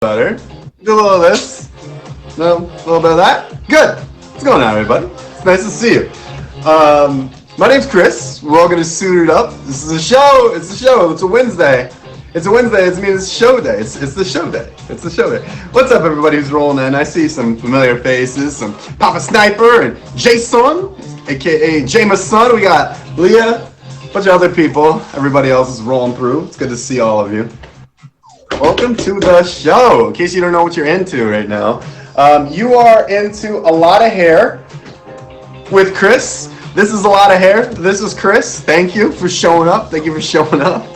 Better. Do a little of this. No, a little bit of that. Good. What's going on, everybody? It's nice to see you. My name's Chris. We're all going to suit it up. This is a show. It's a show. It's a Wednesday. It's a Wednesday. It's show day. It's the show day. It's the show day. What's up, everybody who's rolling in? I see some familiar faces. Some Papa Sniper and Jason, a.k.a. Jameson. We got Leah. A bunch of other people. Everybody else is rolling through. It's good to see all of you. Welcome to the show. In case you don't know what you're into right now, you are into a lot of hair with Chris. This is a lot of hair. This is Chris. Thank you for showing up. Thank you for showing up.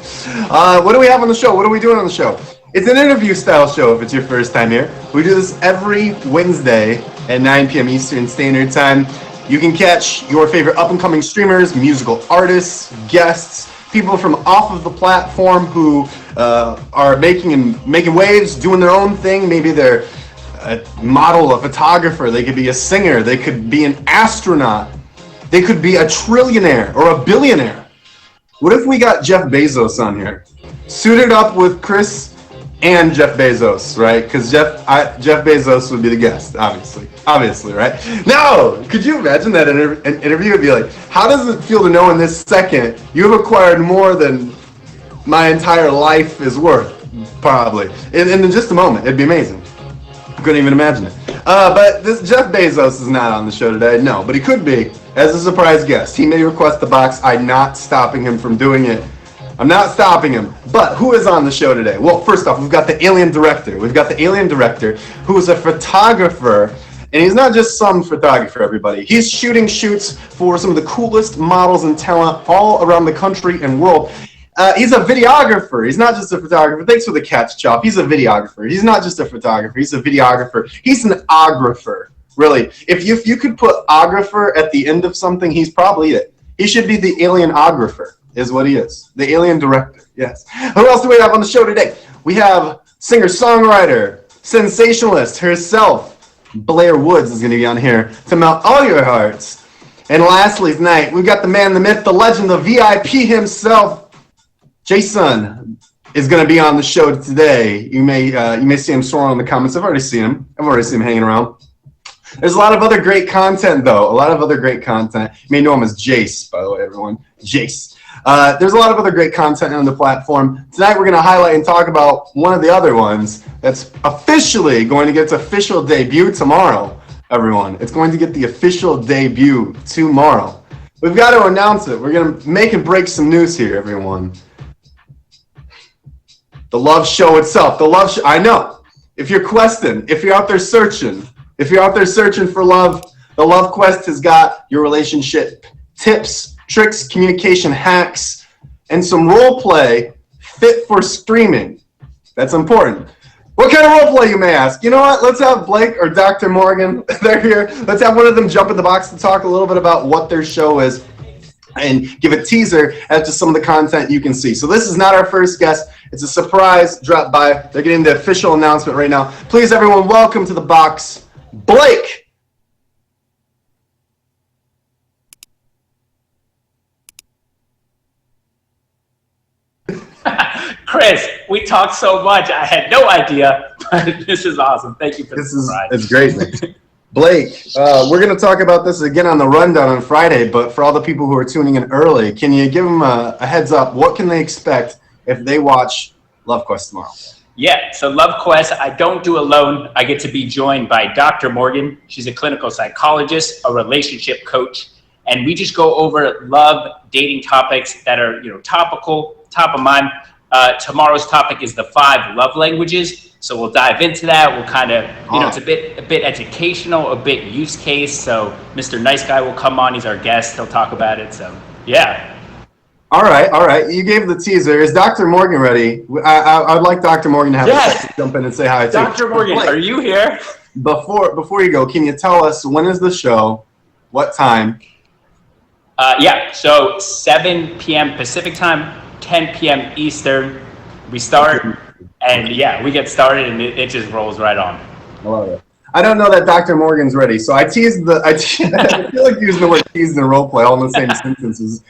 What do we have on the show? What are we doing on the show? It's an interview style show if it's your first time here. We do this every Wednesday at 9 p.m. Eastern Standard Time. You can catch your favorite up-and-coming streamers, musical artists, guests, people from off of the platform who are making waves, doing their own thing. Maybe they're a model, a photographer. They could be a singer. They could be an astronaut. They could be a trillionaire or a billionaire. What if we got Jeff Bezos on here? Suited up with Chris and Jeff Bezos, right? Because Jeff Bezos would be the guest, obviously, right? Now, could you imagine that an interview would be like, how does it feel to know in this second you have acquired more than my entire life is worth, probably. In just a moment, it'd be amazing. I couldn't even imagine it. But this Jeff Bezos is not on the show today, no, but he could be as a surprise guest. He may request the box. I'm not stopping him from doing it. I'm not stopping him. But who is on the show today? Well, first off, we've got the alien director. We've got the alien director who is a photographer. And he's not just some photographer, everybody. He's shooting shoots for some of the coolest models and talent all around the country and world. He's a videographer. He's not just a photographer. Thanks for the cat's chop. He's a videographer. He's not just a photographer. He's a videographer. He's an ographer, really. If you could put ographer at the end of something, he's probably it. He should be the alienographer, is what he is. The alien director, yes. Who else do we have on the show today? We have singer-songwriter, sensationalist herself, Blair Woods is going to be on here to melt all your hearts. And lastly tonight, we've got the man, the myth, the legend, the VIP himself, Jason is going to be on the show today. You may see him soaring in the comments. I've already seen him hanging around. There's a lot of other great content, though. A lot of other great content. You may know him as Jace, by the way, everyone. Jace. There's a lot of other great content on the platform. Tonight we're going to highlight and talk about one of the other ones that's officially going to get its official debut tomorrow, everyone. It's going to get the official debut tomorrow. We've got to announce it. We're going to make and break some news here, everyone. The Love Show itself. The Love Show. I know. If you're questing, if you're out there searching for love, the Love Quest has got your relationship tips, tricks, communication hacks, and some role play fit for streaming. That's important. What kind of role play, you may ask? You know what? Let's have Blake or Dr. Morgan. They're here. Let's have one of them jump in the box to talk a little bit about what their show is and give a teaser as to some of the content you can see. So this is not our first guest. It's a surprise drop by. They're getting the official announcement right now. Please, everyone, welcome to the box, Blake. Chris, we talked so much. I had no idea, but this is awesome. Thank you for the surprise. It's great, man. Blake, we're going to talk about this again on the rundown on Friday, but for all the people who are tuning in early, can you give them a heads up? What can they expect if they watch Love Quest tomorrow? Yeah, so Love Quest, I don't do alone. I get to be joined by Dr. Morgan. She's a clinical psychologist, a relationship coach, and we just go over love, dating topics that are, topical, top of mind. Tomorrow's topic is the 5 love languages. So we'll dive into that. We'll kind of, it's a bit educational, a bit use case. So Mr. Nice Guy will come on. He's our guest. He'll talk about it. So, yeah. All right. You gave the teaser. Is Dr. Morgan ready? I'd like Dr. Morgan to have a second jump in and say hi. Dr. Morgan, are you here? Before you go, can you tell us when is the show? What time? So 7 p.m. Pacific time, 10 p.m. Eastern. We start. And we get started, and it just rolls right on. I love it. I don't know that Dr. Morgan's ready, so I feel like using the word tease and role play all in the same sentences.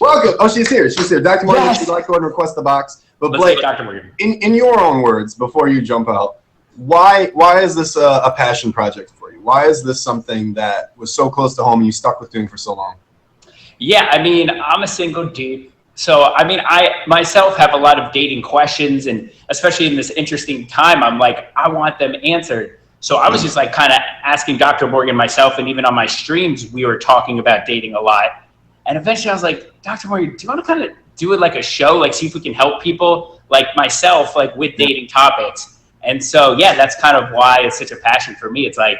Welcome. Oh, she's here. Dr. Morgan, yes. She'd like to go and request the box. But Let's Blake, Dr. Morgan. in your own words, before you jump out, why is this a passion project for you? Why is this something that was so close to home and you stuck with doing for so long? Yeah, I mean, I'm a single dude. So, I mean, I myself have a lot of dating questions, and especially in this interesting time, I'm like, I want them answered. So I was just like kind of asking Dr. Morgan myself, and even on my streams, we were talking about dating a lot. And eventually I was like, Dr. Morgan, do you want to kind of do it like a show, like see if we can help people like myself, like with dating topics? And so, yeah, that's kind of why it's such a passion for me. It's like,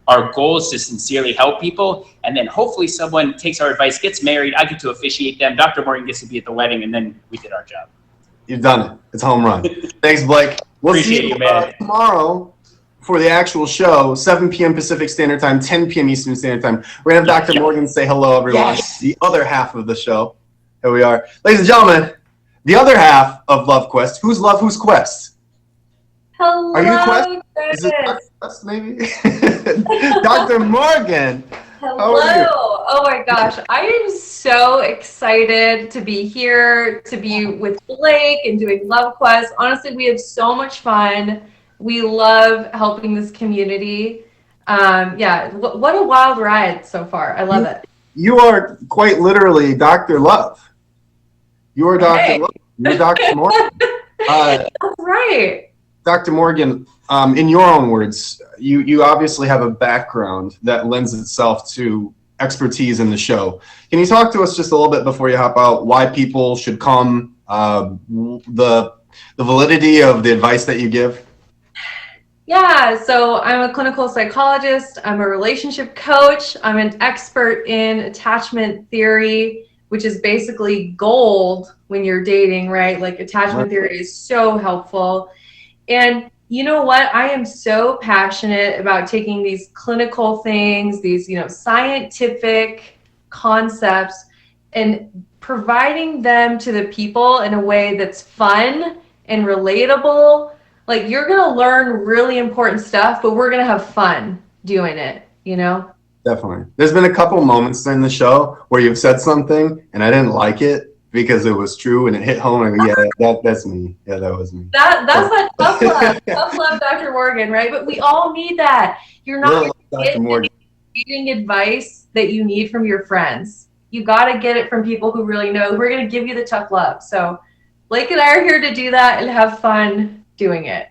our goal is to sincerely help people, and then hopefully someone takes our advice, gets married, I get to officiate them, Dr. Morgan gets to be at the wedding, and then we did our job. You've done it. It's a home run. Thanks, Blake. We'll Appreciate see you, man. Tomorrow for the actual show, 7 p.m. Pacific Standard Time, 10 p.m. Eastern Standard Time. We're going to have Dr. Morgan say hello, everyone. Yes. The other half of the show. Here we are. Ladies and gentlemen, the other half of Love Quest. Who's Love, who's Quest? Hello, Are you Quest? Chris. Is it Dr. Quest, maybe? Dr. Morgan. Hello. How are you? Oh my gosh. I am so excited to be here, to be with Blake and doing Love Quest. Honestly, we have so much fun. We love helping this community. Yeah, what a wild ride so far. I love it. You are quite literally Dr. Love. You are Dr. Hey. Love. You're Dr. Morgan. That's right. Dr. Morgan, in your own words, you obviously have a background that lends itself to expertise in the show. Can you talk to us just a little bit before you hop out, why people should come, the validity of the advice that you give? Yeah, so I'm a clinical psychologist. I'm a relationship coach. I'm an expert in attachment theory, which is basically gold when you're dating, right? Like attachment theory is so helpful. And you know what? I am so passionate about taking these clinical things, these, scientific concepts, and providing them to the people in a way that's fun and relatable. Like, you're going to learn really important stuff, but we're going to have fun doing it, Definitely. There's been a couple moments during the show where you've said something and I didn't like it because it was true and it hit home. And that's me. Yeah, that was me. That's that tough love, Dr. Morgan, right? But we all need that. You're not getting advice that you need from your friends. You got to get it from people who really know. We're going to give you the tough love. So Blake and I are here to do that and have fun doing it.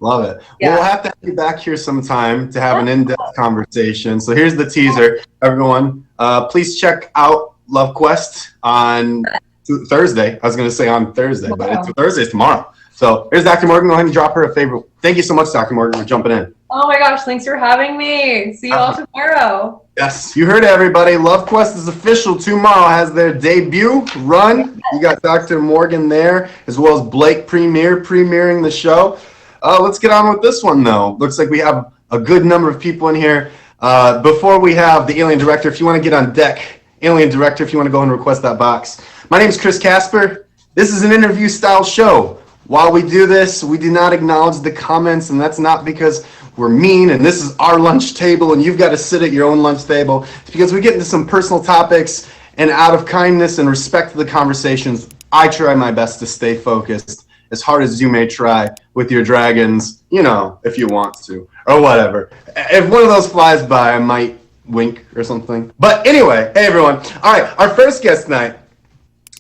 Love it. Yeah. Well, we'll have to have you back here sometime to have an in-depth conversation. So here's the teaser, everyone. Please check out Love Quest on Thursday. I was going to say on Thursday, but it's Thursday's tomorrow. So here's Dr. Morgan. Go ahead and drop her a favorite. Thank you so much, Dr. Morgan, for jumping in. Oh my gosh, thanks for having me. See you all tomorrow. Yes, you heard it, everybody. Love Quest is official tomorrow. Has their debut run. You got Dr. Morgan there, as well as Blake premiering the show. Let's get on with this one, though. Looks like we have a good number of people in here. Before we have the Alien Director, if you want to get on deck, Alien Director, if you want to go and request that box. My name is Chris Casper. This is an interview-style show. While we do this, we do not acknowledge the comments, and that's not because we're mean, and this is our lunch table, and you've got to sit at your own lunch table. It's because we get into some personal topics, and out of kindness and respect to the conversations, I try my best to stay focused, as hard as you may try with your dragons, if you want to, or whatever. If one of those flies by, I might wink or something. But anyway, hey everyone. All right, our first guest tonight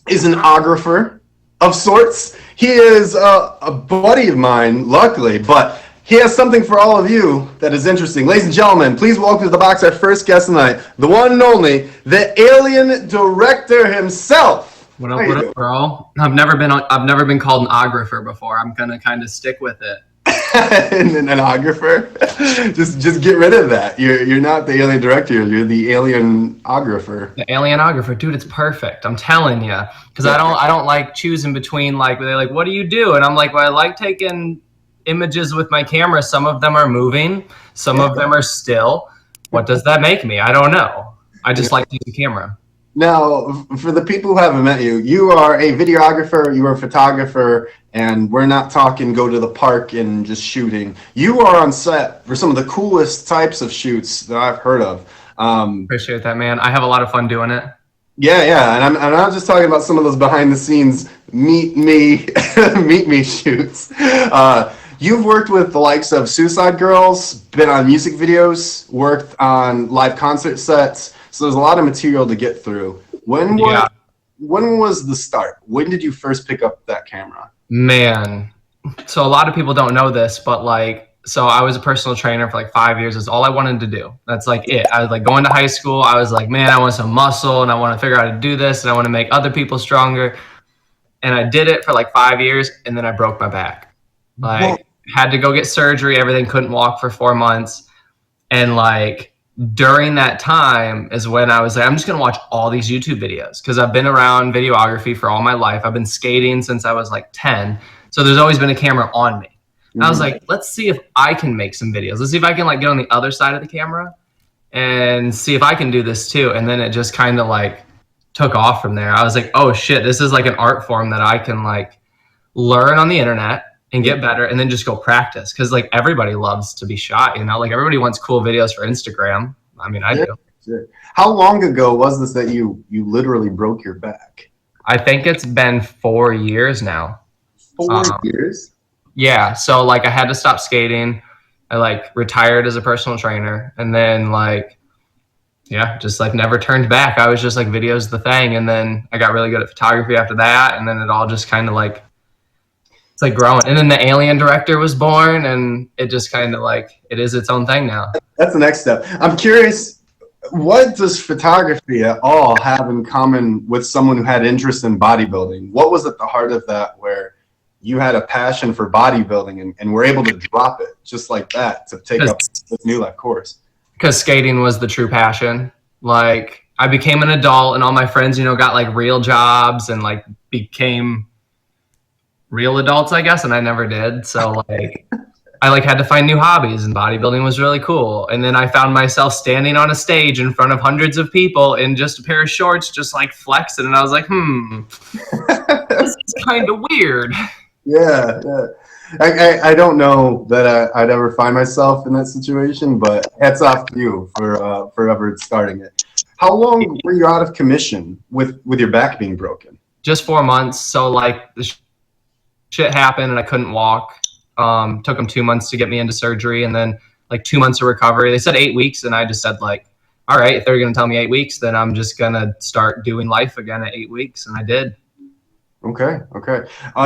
is an ographer of sorts. He is a buddy of mine, luckily, but he has something for all of you that is interesting. Ladies and gentlemen, please welcome to the box our first guest tonight, the one and only, the Alien Director himself. What up, bro? I've never been called an ographer before. I'm gonna kind of stick with it. An ographer? just get rid of that. You're not the Alien Director. You're the Alienographer. The Alienographer, dude, it's perfect. I'm telling you, because I don't like choosing between they're like, what do you do? And I'm like, well, I like taking images with my camera. Some of them are moving, some of them are still. What does that make me? I don't know. I just like to use the camera. Now, for the people who haven't met you, you are a videographer, you are a photographer, and we're not talking go to the park and just shooting. You are on set for some of the coolest types of shoots that I've heard of. Appreciate that, man. I have a lot of fun doing it. Yeah, and I'm not just talking about some of those behind the scenes meet me shoots. You've worked with the likes of Suicide Girls, been on music videos, worked on live concert sets. So there's a lot of material to get through. When was the start? When did you first pick up that camera? Man, so a lot of people don't know this, but like, so I was a personal trainer for like 5 years. Is all I wanted to do. That's like it. I was like going to high school. I was like, man, I want some muscle and I want to figure out how to do this and I want to make other people stronger. And I did it for like 5 years and then I broke my back. Like had to go get surgery. Everything, couldn't walk for 4 months. And like during that time is when I was like, I'm just going to watch all these YouTube videos because I've been around videography for all my life. I've been skating since I was like 10. So there's always been a camera on me. And I was like, let's see if I can make some videos. Let's see if I can like get on the other side of the camera and see if I can do this too. And then it just kind of like took off from there. I was like, oh shit, this is like an art form that I can like learn on the internet and get better and then just go practice. Cause like everybody loves to be shot, you know, like everybody wants cool videos for Instagram. I mean, I do. Sure. How long ago was this that you literally broke your back? I think it's been 4 years now. 4 years? Yeah. So like I had to stop skating. I like retired as a personal trainer and then like, yeah, just like never turned back. I was just like video's the thing. And then I got really good at photography after that. And then it all just kind of like, it's like growing. And then the Alien director was born and it just kind of like, it is its own thing now. That's the next step. I'm curious, what does photography at all have in common with someone who had interest in bodybuilding? What was at the heart of that where you had a passion for bodybuilding and were able to drop it just like that to take up this new life course? Because skating was the true passion. Like I became an adult and all my friends, you know, got like real jobs and like became real adults, I guess. And I never did. So like, I like had to find new hobbies and bodybuilding was really cool. And then I found myself standing on a stage in front of hundreds of people in just a pair of shorts, just like flexing. And I was like, this is kind of weird. Yeah. I don't know that I'd ever find myself in that situation, but hats off to you for ever starting it. How long were you out of commission with your back being broken? Just 4 months. So like the shit happened and I couldn't walk. Took them 2 months to get me into surgery and then like 2 months of recovery. They said 8 weeks and I just said like, all right, if they're going to tell me 8 weeks, then I'm just going to start doing life again at 8 weeks. And I did. Okay.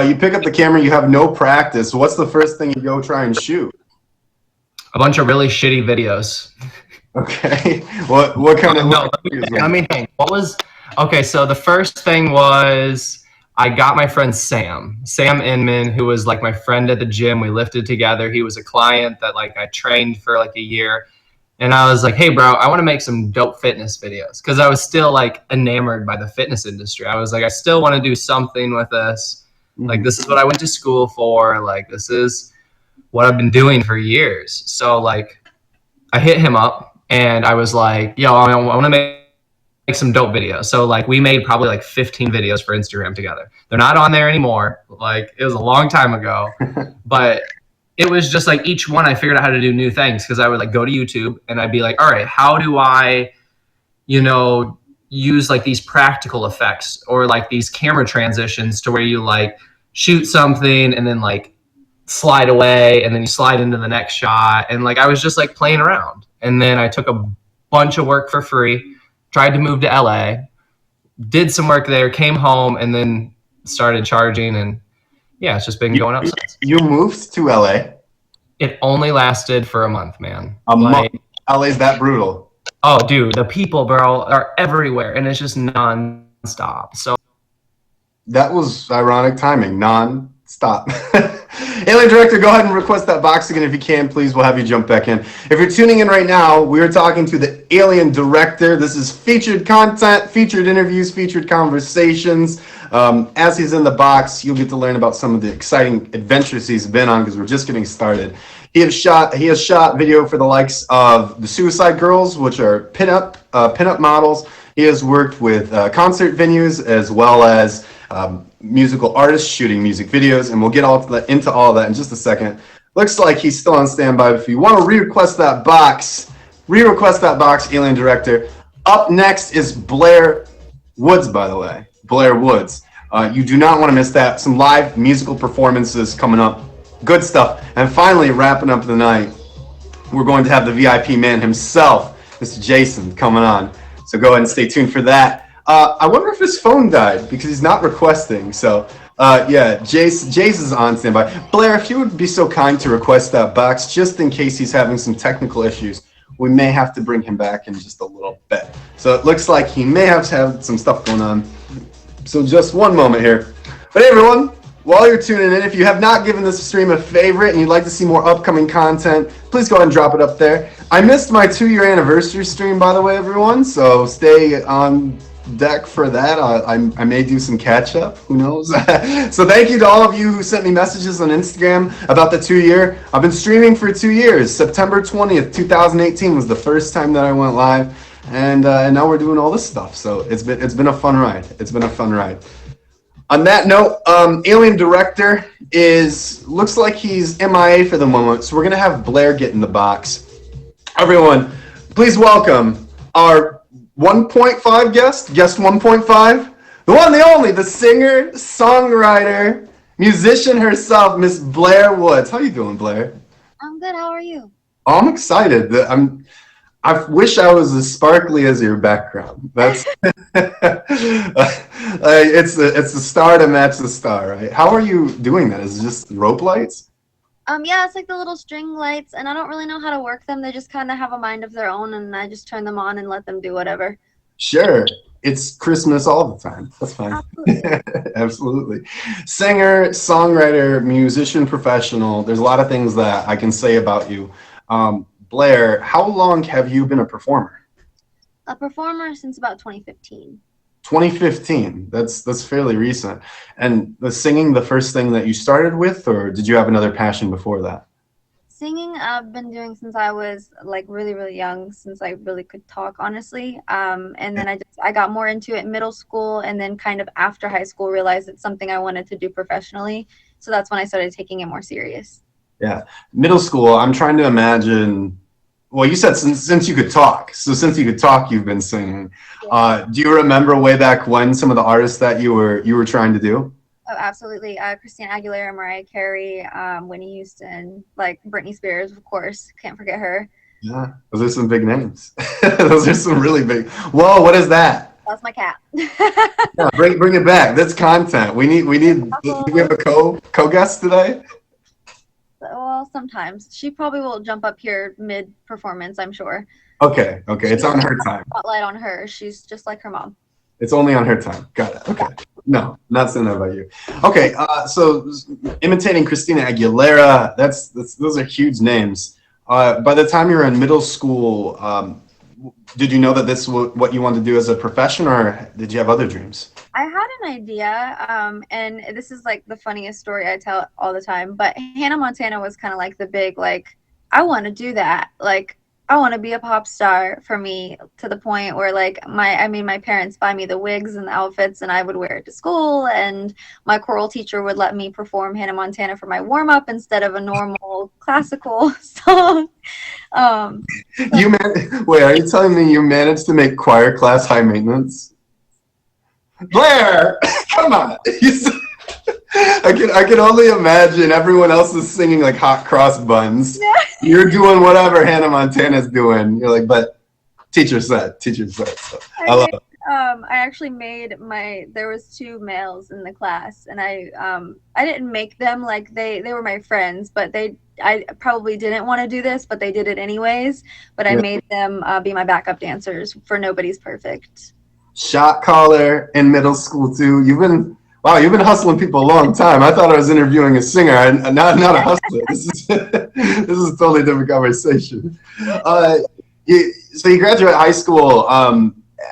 You pick up the camera, you have no practice. What's the first thing you go try and shoot? A bunch of really shitty videos. Okay. What kind of? No, let me think. Okay, so the first thing was I got my friend Sam Inman, who was like my friend at the gym. We lifted together. He was a client that like I trained for like a year. And I was like, hey, bro, I want to make some dope fitness videos because I was still like enamored by the fitness industry. I was like, I still want to do something with this. Like, this is what I went to school for. Like, this is what I've been doing for years. So like I hit him up and I was like, yo, I want to make some dope videos. So like we made probably like 15 videos for Instagram together. They're not on there anymore. Like it was a long time ago, but it was just like each one I figured out how to do new things because I would like go to YouTube and I'd be like, all right, how do I, you know, use like these practical effects or like these camera transitions to where you like shoot something and then like slide away and then you slide into the next shot. And like I was just like playing around. And then I took a bunch of work for free, tried to move to LA, did some work there, came home and then started charging and yeah, it's just been going up since. You moved to LA? It only lasted for a month, man. A month? LA's that brutal? Oh, dude, the people, bro, are everywhere, and it's just non-stop. So that was ironic timing, non-stop. Alien Director, go ahead and request that box again if you can, please. We'll have you jump back in. If you're tuning in right now, we are talking to the Alien Director. This is featured content, featured interviews, featured conversations. As he's in the box, you'll get to learn about some of the exciting adventures he's been on because we're just getting started. He has shot video for the likes of the Suicide Girls, which are pinup models. He has worked with concert venues as well as musical artists shooting music videos, and we'll get into all of that in just a second. Looks like he's still on standby. If you want to re-request that box, Alien Director. Up next is Blair Woods, by the way. Blair Woods. You do not want to miss that. Some live musical performances coming up Good stuff. And finally, wrapping up the night, we're going to have the VIP man himself, Mr. Jason, coming on. So go ahead and stay tuned for that. I wonder if his phone died because he's not requesting. So yeah, Jace is on standby. Blair, if you would be so kind to request that box, just in case he's having some technical issues, we may have to bring him back in just a little bit. So it looks like he may have had some stuff going on. So just one moment here. But hey, everyone, while you're tuning in, if you have not given this stream a favorite and you'd like to see more upcoming content, please go ahead and drop it up there. I missed my 2-year anniversary stream, by the way, everyone, so stay on deck for that. I may do some catch up, who knows. So thank you to all of you who sent me messages on Instagram about the 2-year. I've been streaming for 2 years. September 20th, 2018 was the first time that I went live, and now we're doing all this stuff. So it's been a fun ride. It's been a fun ride. On that note, Alien Director looks like he's MIA for the moment, so we're gonna have Blair get in the box. Everyone, please welcome our 1.5 guest 1.5, the one, the only, the singer, songwriter, musician herself, Miss Blair Woods. How you doing, Blair? I'm good. How are you? Oh, I'm excited. I wish I was as sparkly as your background. That's it's the star to match the star, right? How are you doing that? Is it just rope lights? Yeah, it's like the little string lights, and I don't really know how to work them. They just kind of have a mind of their own, and I just turn them on and let them do whatever. Sure. It's Christmas all the time. That's fine. Absolutely. Absolutely. Singer, songwriter, musician, professional. There's a lot of things that I can say about you. Blair, how long have you been a performer? A performer since about 2015. 2015. That's fairly recent. And was singing the first thing that you started with, or did you have another passion before that? Singing, I've been doing since I was like really, really young, since I really could talk, honestly. And then I got more into it in middle school, and then kind of after high school realized it's something I wanted to do professionally. So that's when I started taking it more serious. Yeah. Middle school, I'm trying to imagine. Well, you said since you could talk. So since you could talk, you've been singing. Do you remember way back when some of the artists that you were trying to do? Oh, absolutely. Christina Aguilera, Mariah Carey, Whitney Houston, like Britney Spears, of course. Can't forget her. Yeah, those are some big names. Those are some really big. Whoa, what is that? That's my cat. Yeah, bring it back. That's content. We need. Do we have a co-guest today? Well, sometimes she probably will jump up here mid-performance, I'm sure. Okay, it's on her time. Spotlight on her. She's just like her mom. It's only on her time. Got it. Okay. No, not saying that about you. Okay, so imitating Christina Aguilera, those are huge names. By the time you were in middle school, did you know that this was what you wanted to do as a profession, or did you have other dreams? I had an idea, and this is like the funniest story I tell all the time, but Hannah Montana was kind of like the big, like, I want to do that. Like, I want to be a pop star for me, to the point where like my parents buy me the wigs and the outfits, and I would wear it to school, and my choral teacher would let me perform Hannah Montana for my warm up instead of a normal classical song. Wait, are you telling me you managed to make choir class high maintenance? Blair, come on. I can only imagine everyone else is singing like hot cross buns. Yeah. You're doing whatever Hannah Montana's doing. You're like, but teacher said. So I love it. I actually made there was 2 males in the class, and I didn't make them, like they were my friends, but I probably didn't want to do this, but they did it anyways. But I made them be my backup dancers for Nobody's Perfect. Shot caller in middle school too. You've been hustling people a long time. I thought I was interviewing a singer, not a hustler. This is a totally different conversation. So you graduate high school.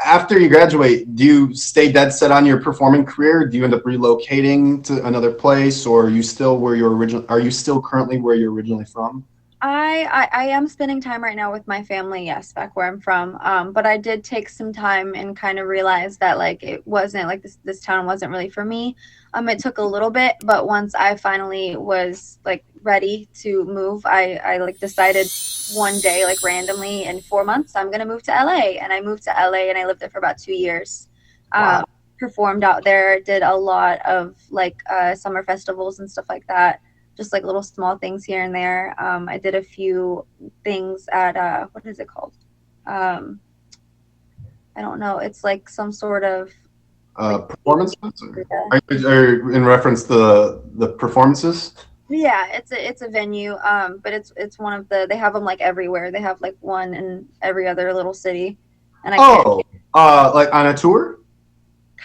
After you graduate, do you stay dead set on your performing career? Do you end up relocating to another place, or are you still currently where you're originally from? I am spending time right now with my family, yes, back where I'm from. But I did take some time and kind of realized that like it wasn't like this town wasn't really for me. It took a little bit, but once I finally was like ready to move, I like decided one day, like randomly, in 4 months I'm gonna move to LA. And I moved to LA and I lived there for about 2 years. Performed out there, did a lot of like summer festivals and stuff like that. just like little small things here and there. I did a few things at what is it called? I don't know. It's like some sort of Performances, or in reference to the performances? Yeah, it's a venue. But it's one of they have them like everywhere. They have like one in every other little city, and I can't like on a tour?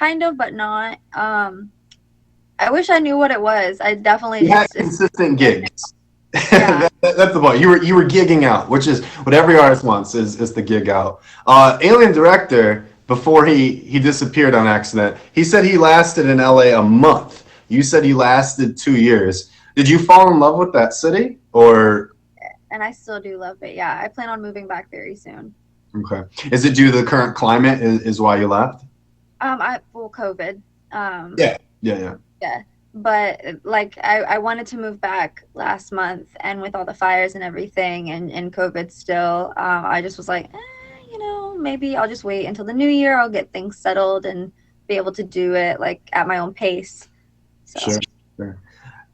kind of, but not. I wish I knew what it was. I definitely You had it's consistent gigs. Yeah. That's the point. You were gigging out, which is what every artist wants is to gig out. Alien Director, before he disappeared on accident, he said he lasted in LA a month. You said he lasted 2 years. Did you fall in love with that city, or? And I still do love it. Yeah, I plan on moving back very soon. Okay. Is it due to the current climate is why you left? COVID. Yeah. Yeah. But like I wanted to move back last month, and with all the fires and everything and COVID still, I just was like, maybe I'll just wait until the new year. I'll get things settled and be able to do it like at my own pace. So. Sure.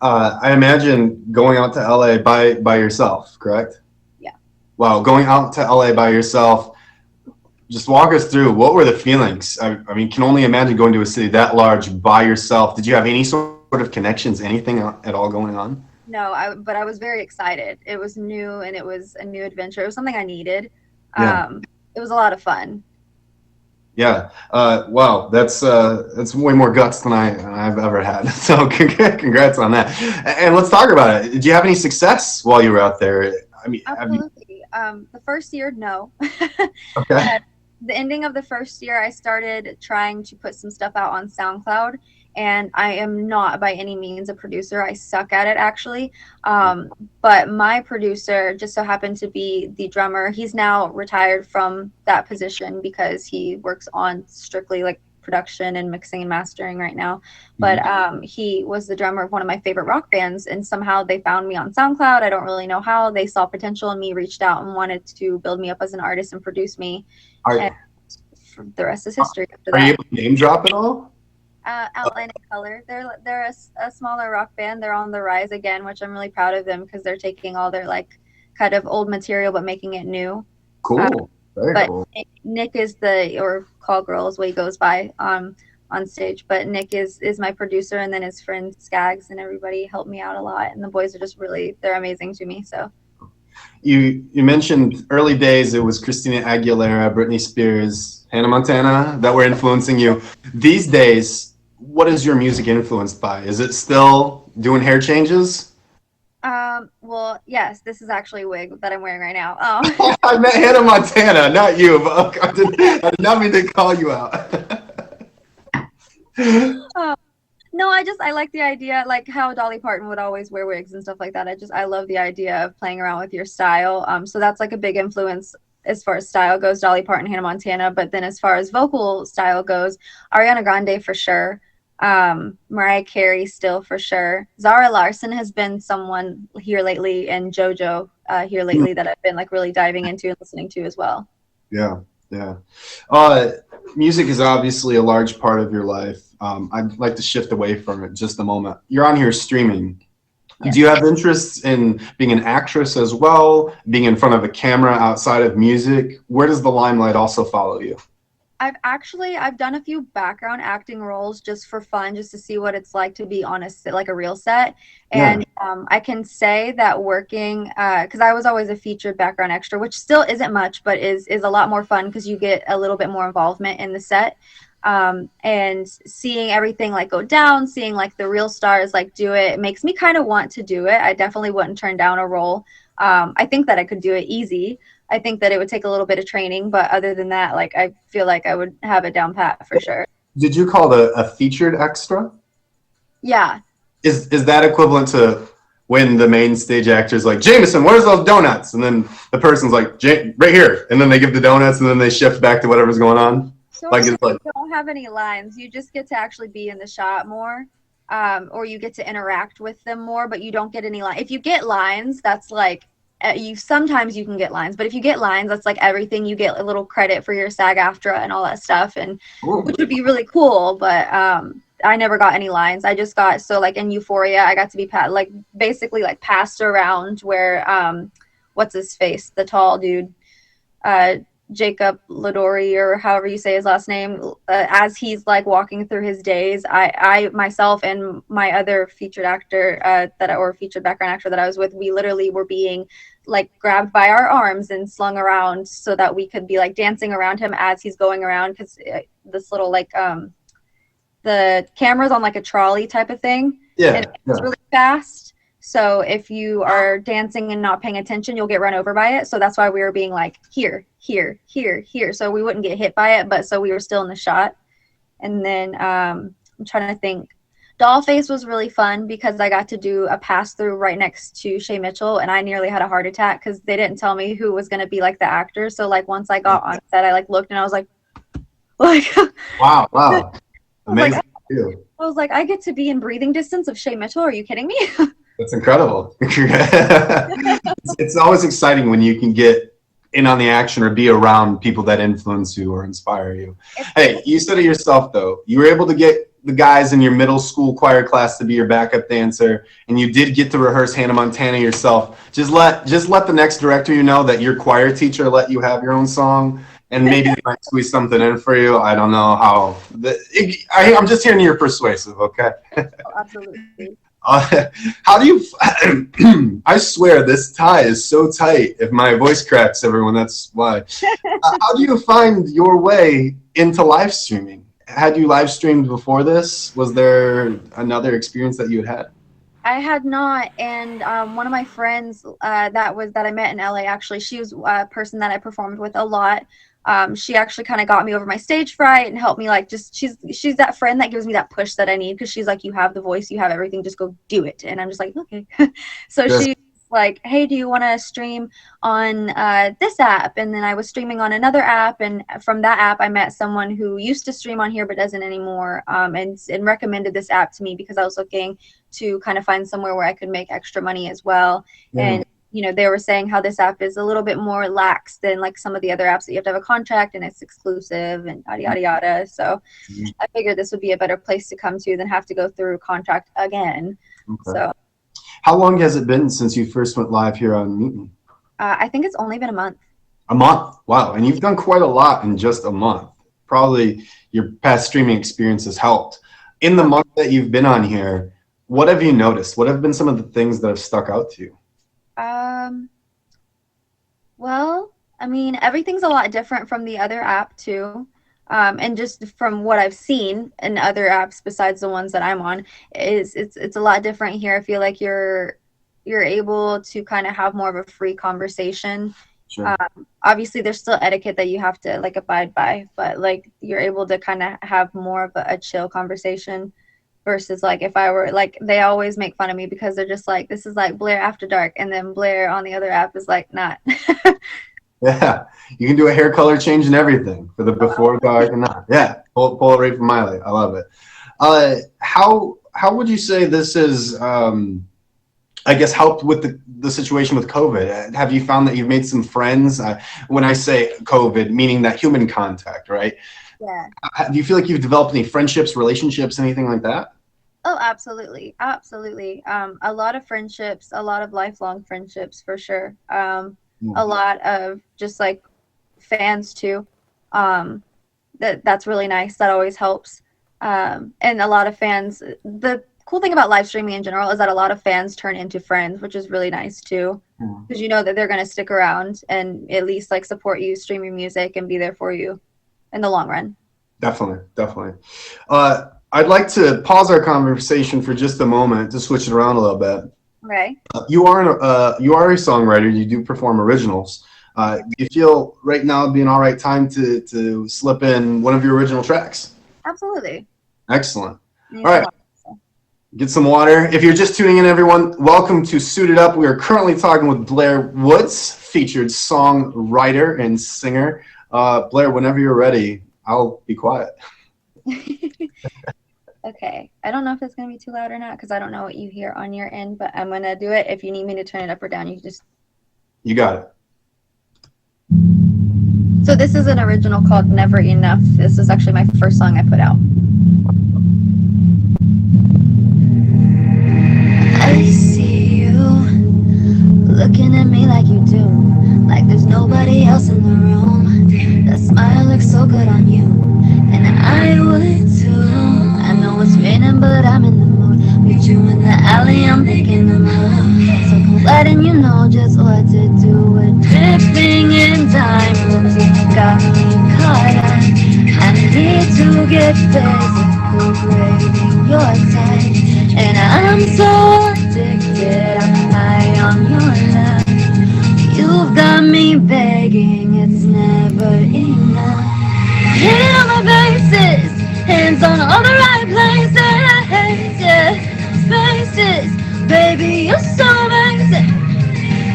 I imagine going out to LA by yourself, correct? Yeah. Wow, going out to LA by yourself. Just walk us through, what were the feelings? I mean, can only imagine going to a city that large by yourself. Did you have any sort of connections, anything at all going on? No, but I was very excited. It was new, and it was a new adventure. It was something I needed. Yeah. It was a lot of fun. Yeah. Wow. That's way more guts than I've ever had. So congrats on that. And let's talk about it. Did you have any success while you were out there? I mean, Absolutely. The first year, no. Okay. At the ending of the first year, I started trying to put some stuff out on SoundCloud, and I am not by any means a producer. I suck at it, actually. But my producer just so happened to be the drummer. He's now retired from that position because he works on strictly like production and mixing and mastering right now. But he was the drummer of one of my favorite rock bands, and somehow they found me on SoundCloud. I don't really know how. They saw potential in me, reached out, and wanted to build me up as an artist and produce me. And the rest is history after that. Are you able to name drop at all? Outline and Color. They're a smaller rock band. They're on the rise again, which I'm really proud of them because they're taking all their like kind of old material but making it new. Cool. Very cool. Nick is or Call Girl is what he goes by on stage. But Nick is my producer, and then his friend Skaggs and everybody helped me out a lot. And the boys are just they're amazing to me. So. You mentioned early days it was Christina Aguilera, Britney Spears, Hannah Montana that were influencing you. These days, what is your music influenced by? Is it still doing hair changes? Well, yes, this is actually a wig that I'm wearing right now. I meant Hannah Montana, not you. But I did not mean to call you out. No, I like the idea, like how Dolly Parton would always wear wigs and stuff like that. I love the idea of playing around with your style. So that's like a big influence as far as style goes, Dolly Parton, Hannah Montana. But then as far as vocal style goes, Ariana Grande for sure. Mariah Carey still for sure. Zara Larsson has been someone here lately, and JoJo here lately that I've been like really diving into and listening to as well. Yeah. Music is obviously a large part of your life. I'd like to shift away from it just a moment. You're on here streaming. Yes. Do you have interests in being an actress as well, being in front of a camera outside of music? Where does the limelight also follow you? I've done a few background acting roles just for fun, just to see what it's like to be on a real set. And I can say that working, because I was always a featured background extra, which still isn't much, but is a lot more fun because you get a little bit more involvement in the set. And seeing everything like go down, seeing like the real stars like do it makes me kind of want to do it. I definitely wouldn't turn down a role. I think that I could do it easy. I think that it would take a little bit of training, but other than that, like I feel like I would have it down pat for sure. Did you call it a featured extra? Yeah. Is that equivalent to when the main stage actor's like, Jameson, where's those donuts? And then the person's like, right here. And then they give the donuts, and then they shift back to whatever's going on. So you don't have any lines. You just get to actually be in the shot more, or you get to interact with them more, but you don't get any lines. If you get lines, that's like, sometimes you can get lines, but if you get lines, that's like everything. You get a little credit for your SAG-AFTRA and all that stuff, and which would be really cool. But I never got any lines. I just got, so like in Euphoria, I got to be basically like passed around where what's his face, the tall dude, Jacob Ladori, or however you say his last name, as he's like walking through his days, I myself and my other featured actor or featured background actor that I was with, we literally were being like grabbed by our arms and slung around so that we could be like dancing around him as he's going around, because this little like the camera's on like a trolley type of thing, and it's really fast. So if you are dancing and not paying attention, you'll get run over by it. So that's why we were being like, here, here, here, here. So we wouldn't get hit by it, but so we were still in the shot. And then I'm trying to think. Dollface was really fun because I got to do a pass-through right next to Shay Mitchell, and I nearly had a heart attack because they didn't tell me who was going to be like the actor. So like once I got on set, I like looked and I was like wow. Amazing. I was like, I get to be in breathing distance of Shay Mitchell. Are you kidding me? That's incredible. It's always exciting when you can get in on the action or be around people that influence you or inspire you. Hey, you said it yourself though. You were able to get the guys in your middle school choir class to be your backup dancer, and you did get to rehearse Hannah Montana yourself. Just let the next director you know that your choir teacher let you have your own song, and maybe they might squeeze something in for you. I don't know how. I'm just hearing you're persuasive, okay? Oh, absolutely. How do you, I swear this tie is so tight. If my voice cracks, everyone, that's why. How do you find your way into live streaming? Had you live streamed before this? Was there another experience that you had? I had not, and one of my friends that I met in LA, actually, she was a person that I performed with a lot. She actually kind of got me over my stage fright and helped me, like, just she's that friend that gives me that push that I need, because she's like, you have the voice, you have everything, just go do it. And I'm just like, okay. So she's like, hey, do you want to stream on this app? And then I was streaming on another app, and from that app I met someone who used to stream on here but doesn't anymore, and recommended this app to me because I was looking to kind of find somewhere where I could make extra money as well. And you know, they were saying how this app is a little bit more lax than like some of the other apps that you have to have a contract and it's exclusive and yada yada yada. So I figured this would be a better place to come to than have to go through a contract again. So how long has it been since you first went live here on Meet? I think it's only been a month. A month? Wow. And you've done quite a lot in just a month. Probably your past streaming experience has helped. In the month that you've been on here, what have you noticed? What have been some of the things that have stuck out to you? Well, I mean, everything's a lot different from the other app too. And just from what I've seen in other apps besides the ones that I'm on, it's a lot different here. I feel like you're able to kind of have more of a free conversation. Sure. Obviously there's still etiquette that you have to like abide by, but like you're able to kind of have more of a chill conversation. Versus like if I were like, they always make fun of me because they're just like, this is like Blair After Dark, and then Blair on the other app is like not. Yeah, you can do a hair color change and everything for the before, dark, and not. Yeah, pull it right from Miley. I love it. How would you say this is, I guess, helped with the situation with COVID? Have you found that you've made some friends? When I say COVID, meaning that human contact, right? Yeah. Do you feel like you've developed any friendships, relationships, anything like that? Oh, absolutely. Absolutely. A lot of friendships, a lot of lifelong friendships for sure. A lot of just like fans too. That's really nice. That always helps. And a lot of fans, the cool thing about live streaming in general is that a lot of fans turn into friends, which is really nice too. Because you know that they're going to stick around and at least like support you, stream your music, and be there for you in the long run. Definitely. I'd like to pause our conversation for just a moment to switch it around a little bit. Okay. You are a songwriter. You do perform originals. Do you feel right now would be an all right time to slip in one of your original tracks? Absolutely. Excellent. All right. Get some water. If you're just tuning in, everyone, welcome to Suited Up. We are currently talking with Blair Woods, featured songwriter and singer. Blair, whenever you're ready, I'll be quiet. Okay. I don't know if it's going to be too loud or not because I don't know what you hear on your end, but I'm going to do it. If you need me to turn it up or down, you just... You got it. So this is an original called Never Enough. This is actually my first song I put out. looking at me like you do, like there's nobody else in the room. That smile looks so good on you, and I would too. I know it's raining, but I'm in the mood. Meet you in the alley, I'm making the move. So I'm letting you know just what to do. We're drifting in time, got me caught up. I need to get physical, craving your touch, and I'm so addicted. I'm high on your love. You've got me begging, it's never enough. Hitting on my bases, hands on all the right places, yeah, spaces. Baby, you're so amazing.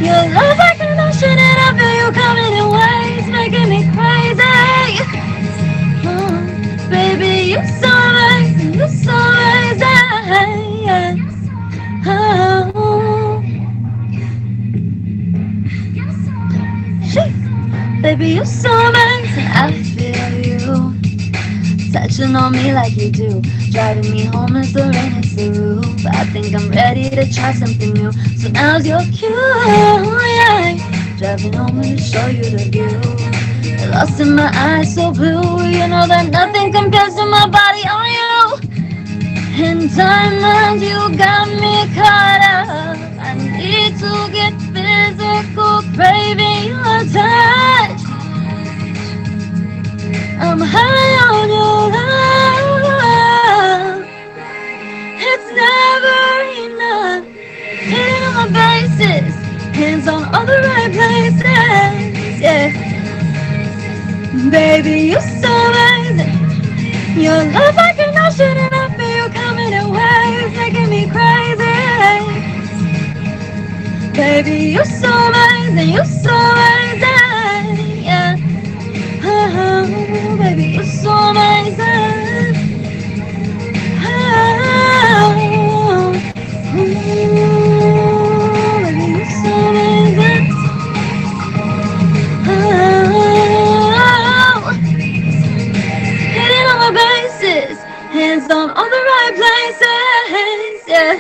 Your love like an ocean, and I feel you coming in waves, making me crazy. Baby, you're so amazing, you're so amazing, yeah. Oh. Baby, you're so amazing, I feel you touching on me like you do, driving me home as the rain hits the roof. I think I'm ready to try something new, so now's your cue, yeah. Driving home to show you the view. You're lost in my eyes so blue, you know that nothing compares to my body on you. In diamond, you got me caught up. I need to get physical, craving your touch. I'm high on your love. It's never enough. Hitting on my bases, hands on all the right places, yeah. Baby, you're so amazing. Your love like an ocean, and I feel you coming in waves, making me crazy. Baby, you're so amazing, you're so amazing, yeah. Oh, baby, you're so amazing. Oh, baby, you're so amazing. Oh, hitting on my bases, hands on all the right places, yeah.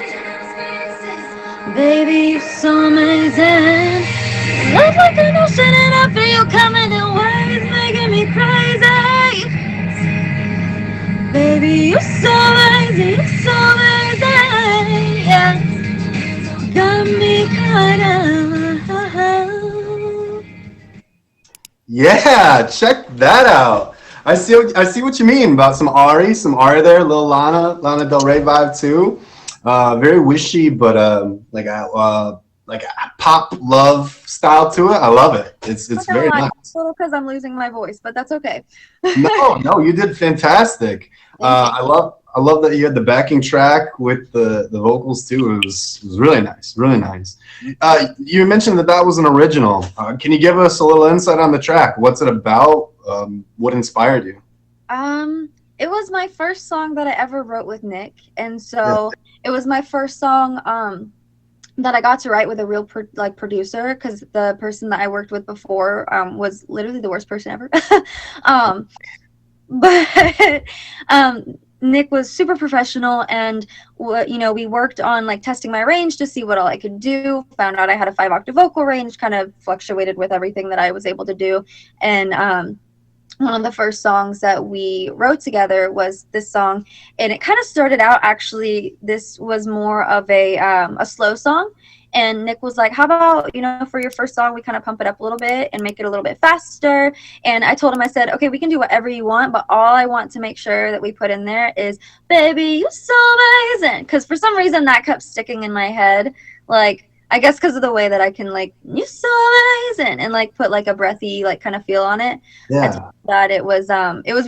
Baby, you're so amazing. Love like an ocean, and I feel you coming in waves, making me crazy. Baby, you're so amazing, you're so amazing, yeah. Got me caught up. Yeah, check that out. I see what you mean about some Ari there, little Lana Del Rey vibe too. Very wishy, but like a pop love style to it. I love it. It's very nice. A little because I'm losing my voice, but that's okay. No, you did fantastic. I love that you had the backing track with the vocals too. It was really nice, really nice. You mentioned that was an original. Can you give us a little insight on the track? What's it about? What inspired you? It was my first song that I ever wrote with Nick, and so it was my first song that I got to write with a real producer, because the person that I worked with before was literally the worst person ever. But Nick was super professional, and we worked on like testing my range to see what all I could do. Found out I had a 5-octave vocal range, kind of fluctuated with everything that I was able to do, and one of the first songs that we wrote together was this song, and it kind of started out, actually, this was more of a slow song, and Nick was like, how about, for your first song, we kind of pump it up a little bit and make it a little bit faster. And I told him, I said, okay, we can do whatever you want, but all I want to make sure that we put in there is, baby, you're so amazing, because for some reason that kept sticking in my head, like, I guess because of the way that I can, like, you're so amazing, and like put like a breathy like kind of feel on it. Yeah. I told that it was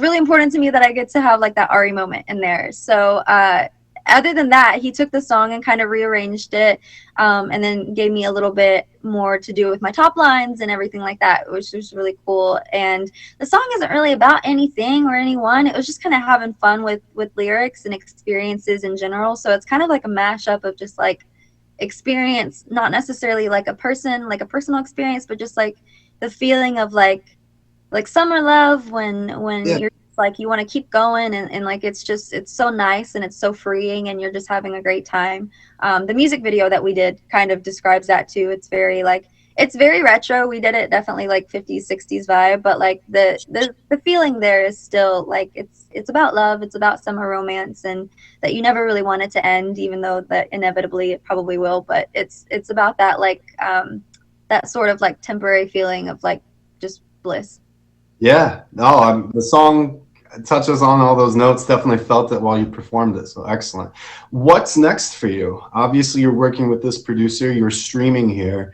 really important to me that I get to have like that Ari moment in there. So other than that, he took the song and kind of rearranged it, and then gave me a little bit more to do with my top lines and everything like that, which was really cool. And the song isn't really about anything or anyone. It was just kind of having fun with lyrics and experiences in general. So it's kind of like a mashup of just like experience, not necessarily like a person, like a personal experience, but just like the feeling of like summer love when you're it's like you want to keep going, and like it's so nice and it's so freeing, and you're just having a great time. The music video that we did kind of describes that too. It's very like, it's very retro. We did it definitely like 50s 60s vibe, but like the feeling there is still like it's about love, it's about summer romance, and that you never really want it to end, even though that inevitably it probably will. But it's about that like that sort of like temporary feeling of like just bliss. Yeah, no, the song touches on all those notes. Definitely felt it while you performed it. So excellent. What's next for you? Obviously, you're working with this producer. You're streaming here.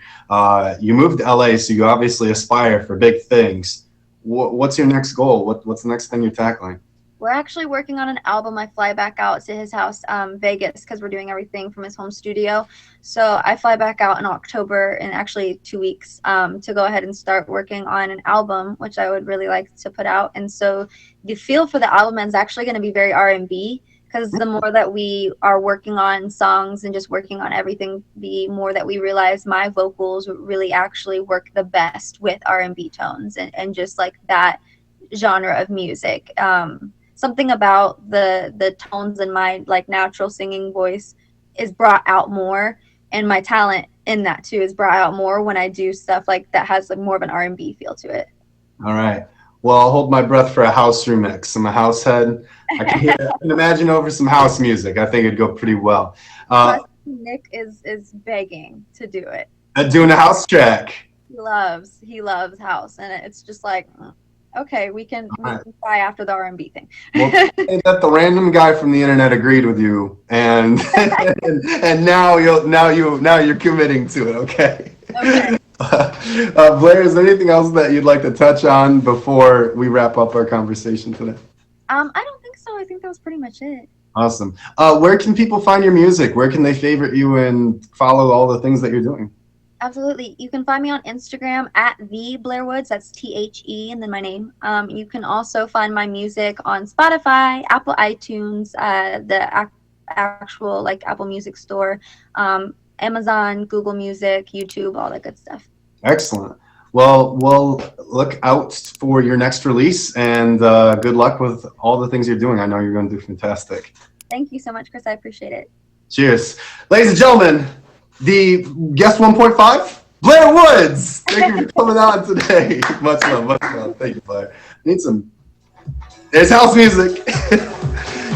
You moved to LA, so you obviously aspire for big things. What's your next goal? What's the next thing you're tackling? We're actually working on an album. I fly back out to his house, Vegas, because we're doing everything from his home studio. So I fly back out in October, in actually 2 weeks, to go ahead and start working on an album, which I would really like to put out. And so the feel for the album is actually going to be very R&B, because the more that we are working on songs and just working on everything, the more that we realize my vocals really actually work the best with R&B tones and just like that genre of music. Something about the tones in my like natural singing voice is brought out more, and my talent in that too is brought out more when I do stuff like that has like more of an R&B feel to it. All right. Well, I'll hold my breath for a house remix. I'm a house head. I can imagine over some house music. I think it'd go pretty well. Nick is begging to do it. Doing a house track. He loves house, and it's just like, okay, we can try after the R&B thing. Well, that the random guy from the internet agreed with you, and and now you're committing to it. Okay. Okay. Blair, is there anything else that you'd like to touch on before we wrap up our conversation today? I don't think so. I think that was pretty much it. Awesome. Where can people find your music? Where can they favorite you and follow all the things that you're doing? Absolutely. You can find me on Instagram at the Blair Woods. That's THE and then my name. You can also find my music on Spotify, Apple iTunes, the actual like Apple Music Store, Amazon, Google Music, YouTube, all that good stuff. Excellent. Well, we'll look out for your next release, and good luck with all the things you're doing. I know you're going to do fantastic. Thank you so much, Chris. I appreciate it. Cheers. Ladies and gentlemen, the guest 1.5, Blair Woods. Thank you for coming on today. Much love, much love. Thank you, Blair. Need some. There's house music.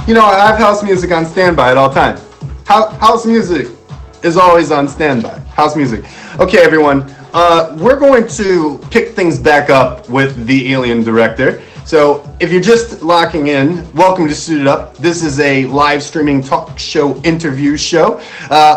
You know, I have house music on standby at all times. House music is always on standby. House music. Okay, everyone. We're going to pick things back up with the Alien Director. So if you're just locking in, welcome to Suited Up. This is a live streaming talk show interview show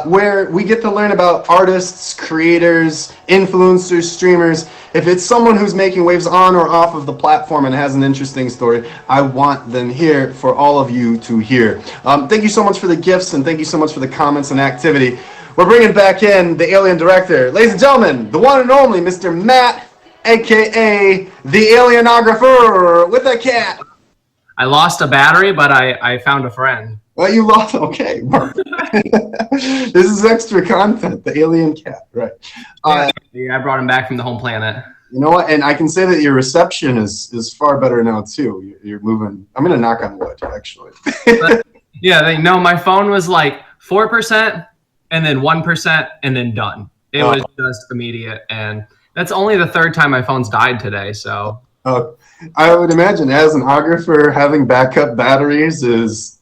where we get to learn about artists, creators, influencers, streamers. If it's someone who's making waves on or off of the platform and has an interesting story, I want them here for all of you to hear. Thank you so much for the gifts, and thank you so much for the comments and activity. We're bringing back in the Alien Director. Ladies and gentlemen, the one and only Mr. Matt, a.k.a. the Alienographer with a cat. I lost a battery, but I found a friend. Well, you lost. Okay. This is extra content. The alien cat, right? Yeah, I brought him back from the home planet. You know what? And I can say that your reception is far better now too. You're moving. I'm gonna knock on wood, actually. Yeah, my phone was like 4%, and then 1%, and then done. It was just immediate, and that's only the third time my phone's died today. So. I would imagine as an ographer, having backup batteries is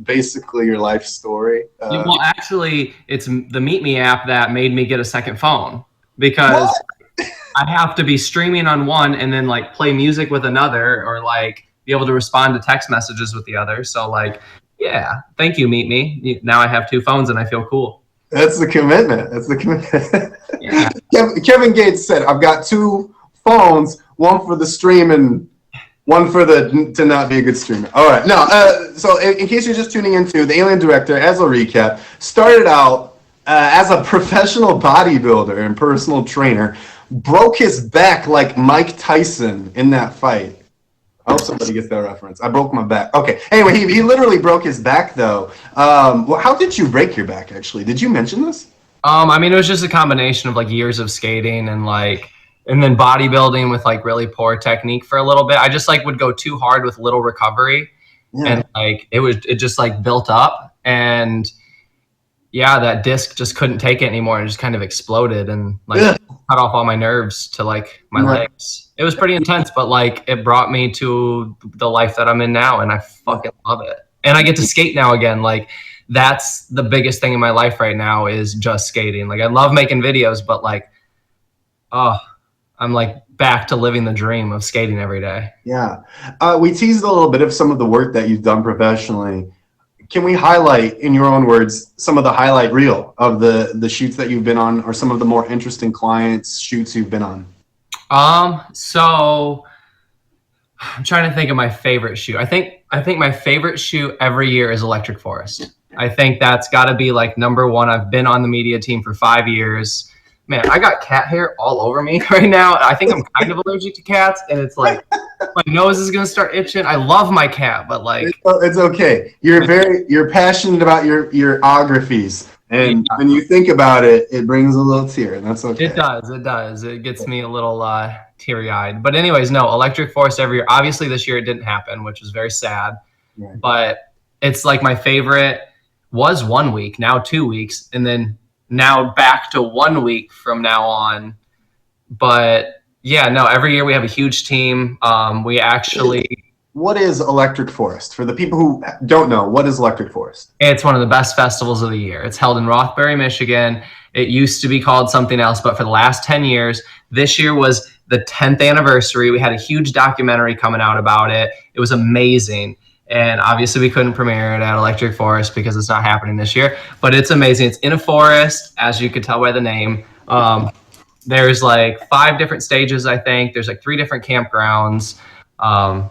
basically your life story. Well, actually, it's the Meet Me app that made me get a second phone, because I have to be streaming on one and then like play music with another, or like be able to respond to text messages with the other. So like, yeah, thank you, Meet Me. Now I have two phones and I feel cool. That's the commitment. That's the commitment. Yeah. Kevin Gates said, I've got two phones, one for the stream and one for to not be a good streamer. All right. No, so in case you're just tuning into, the Alien Director, as a recap, started out as a professional bodybuilder and personal trainer, broke his back like Mike Tyson in that fight. I hope somebody gets that reference. I broke my back. Okay. Anyway, he literally broke his back, though. Well, how did you break your back, actually? Did you mention this? I mean, it was just a combination of like years of skating and like and then bodybuilding with like really poor technique for a little bit. I just like would go too hard with little recovery, and like it just like built up, and yeah, that disc just couldn't take it anymore and just kind of exploded and like cut off all my nerves to like my legs. It was pretty intense, but like it brought me to the life that I'm in now, and I fucking love it. And I get to skate now again. Like that's the biggest thing in my life right now is just skating. Like I love making videos, but like, oh, I'm like back to living the dream of skating every day. Yeah. We teased a little bit of some of the work that you've done professionally. Can we highlight, in your own words, some of the highlight reel of the shoots that you've been on, or some of the more interesting clients shoots you've been on? So I'm trying to think of my favorite shoot. I think my favorite shoot every year is Electric Forest. I think that's got to be like number one. I've been on the media team for 5 years. Man, I got cat hair all over me right now. I think I'm kind of allergic to cats, and it's like my nose is gonna start itching. I love my cat, but like it's okay. You're passionate about your ographies, and when you think about it, it brings a little tear, and that's okay. It does. It gets me a little teary-eyed. But anyways, no, Electric Forest every year. Obviously, this year it didn't happen, which was very sad. Right. But it's like my favorite was 1 week, now 2 weeks, and then now back to 1 week from now on. But yeah, no, every year we have a huge team. We actually... What is Electric Forest? For the people who don't know, what is Electric Forest? It's one of the best festivals of the year. It's held in Rothbury, Michigan. It used to be called something else, but for the last 10 years, this year was the 10th anniversary. We had a huge documentary coming out about it. It was amazing. And obviously we couldn't premiere it at Electric Forest because it's not happening this year, but it's amazing. It's in a forest, as you could tell by the name. There's like 5 different stages, I think. There's like 3 different campgrounds.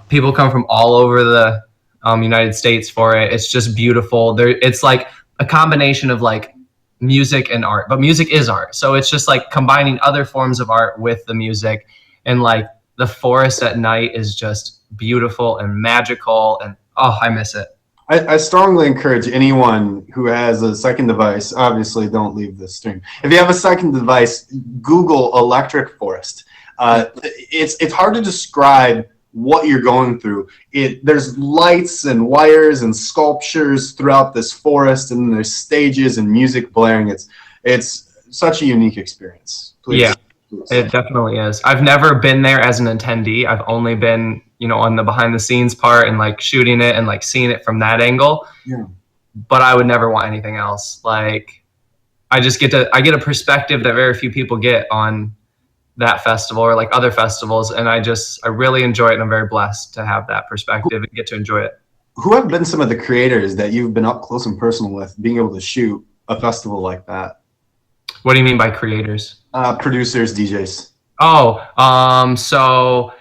People come from all over the United States for it. It's just beautiful. It's like a combination of like music and art, but music is art. So it's just like combining other forms of art with the music, and like the forest at night is just beautiful and magical, and oh, I miss it. I strongly encourage anyone who has a second device, obviously don't leave this stream. If you have a second device, Google Electric Forest. It's hard to describe what you're going through. There's lights and wires and sculptures throughout this forest, and there's stages and music blaring. It's such a unique experience. Please. Yeah, it definitely is. I've never been there as an attendee. I've only been, on the behind the scenes part and like shooting it and like seeing it from that angle. Yeah. But I would never want anything else. Like I get a perspective that very few people get on that festival or like other festivals, and I really enjoy it, and I'm very blessed to have that perspective and get to enjoy it. Who have been some of the creators that you've been up close and personal with, being able to shoot a festival like that? What do you mean by creators? Producers, DJs. So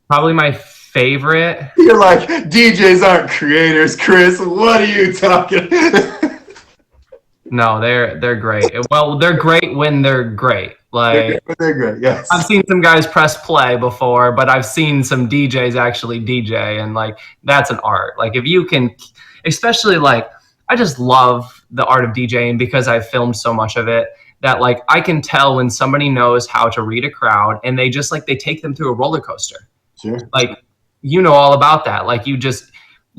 probably my favorite. You're like, DJs aren't creators, Chris. What are you talking? No, they're great. Well, they're great when they're great. Like they're great, yes. I've seen some guys press play before, but I've seen some DJs actually DJ, and like that's an art. Like if you can, especially like I just love the art of DJing because I've filmed so much of it that like I can tell when somebody knows how to read a crowd, and they just like they take them through a roller coaster. Sure. Like all about that. Like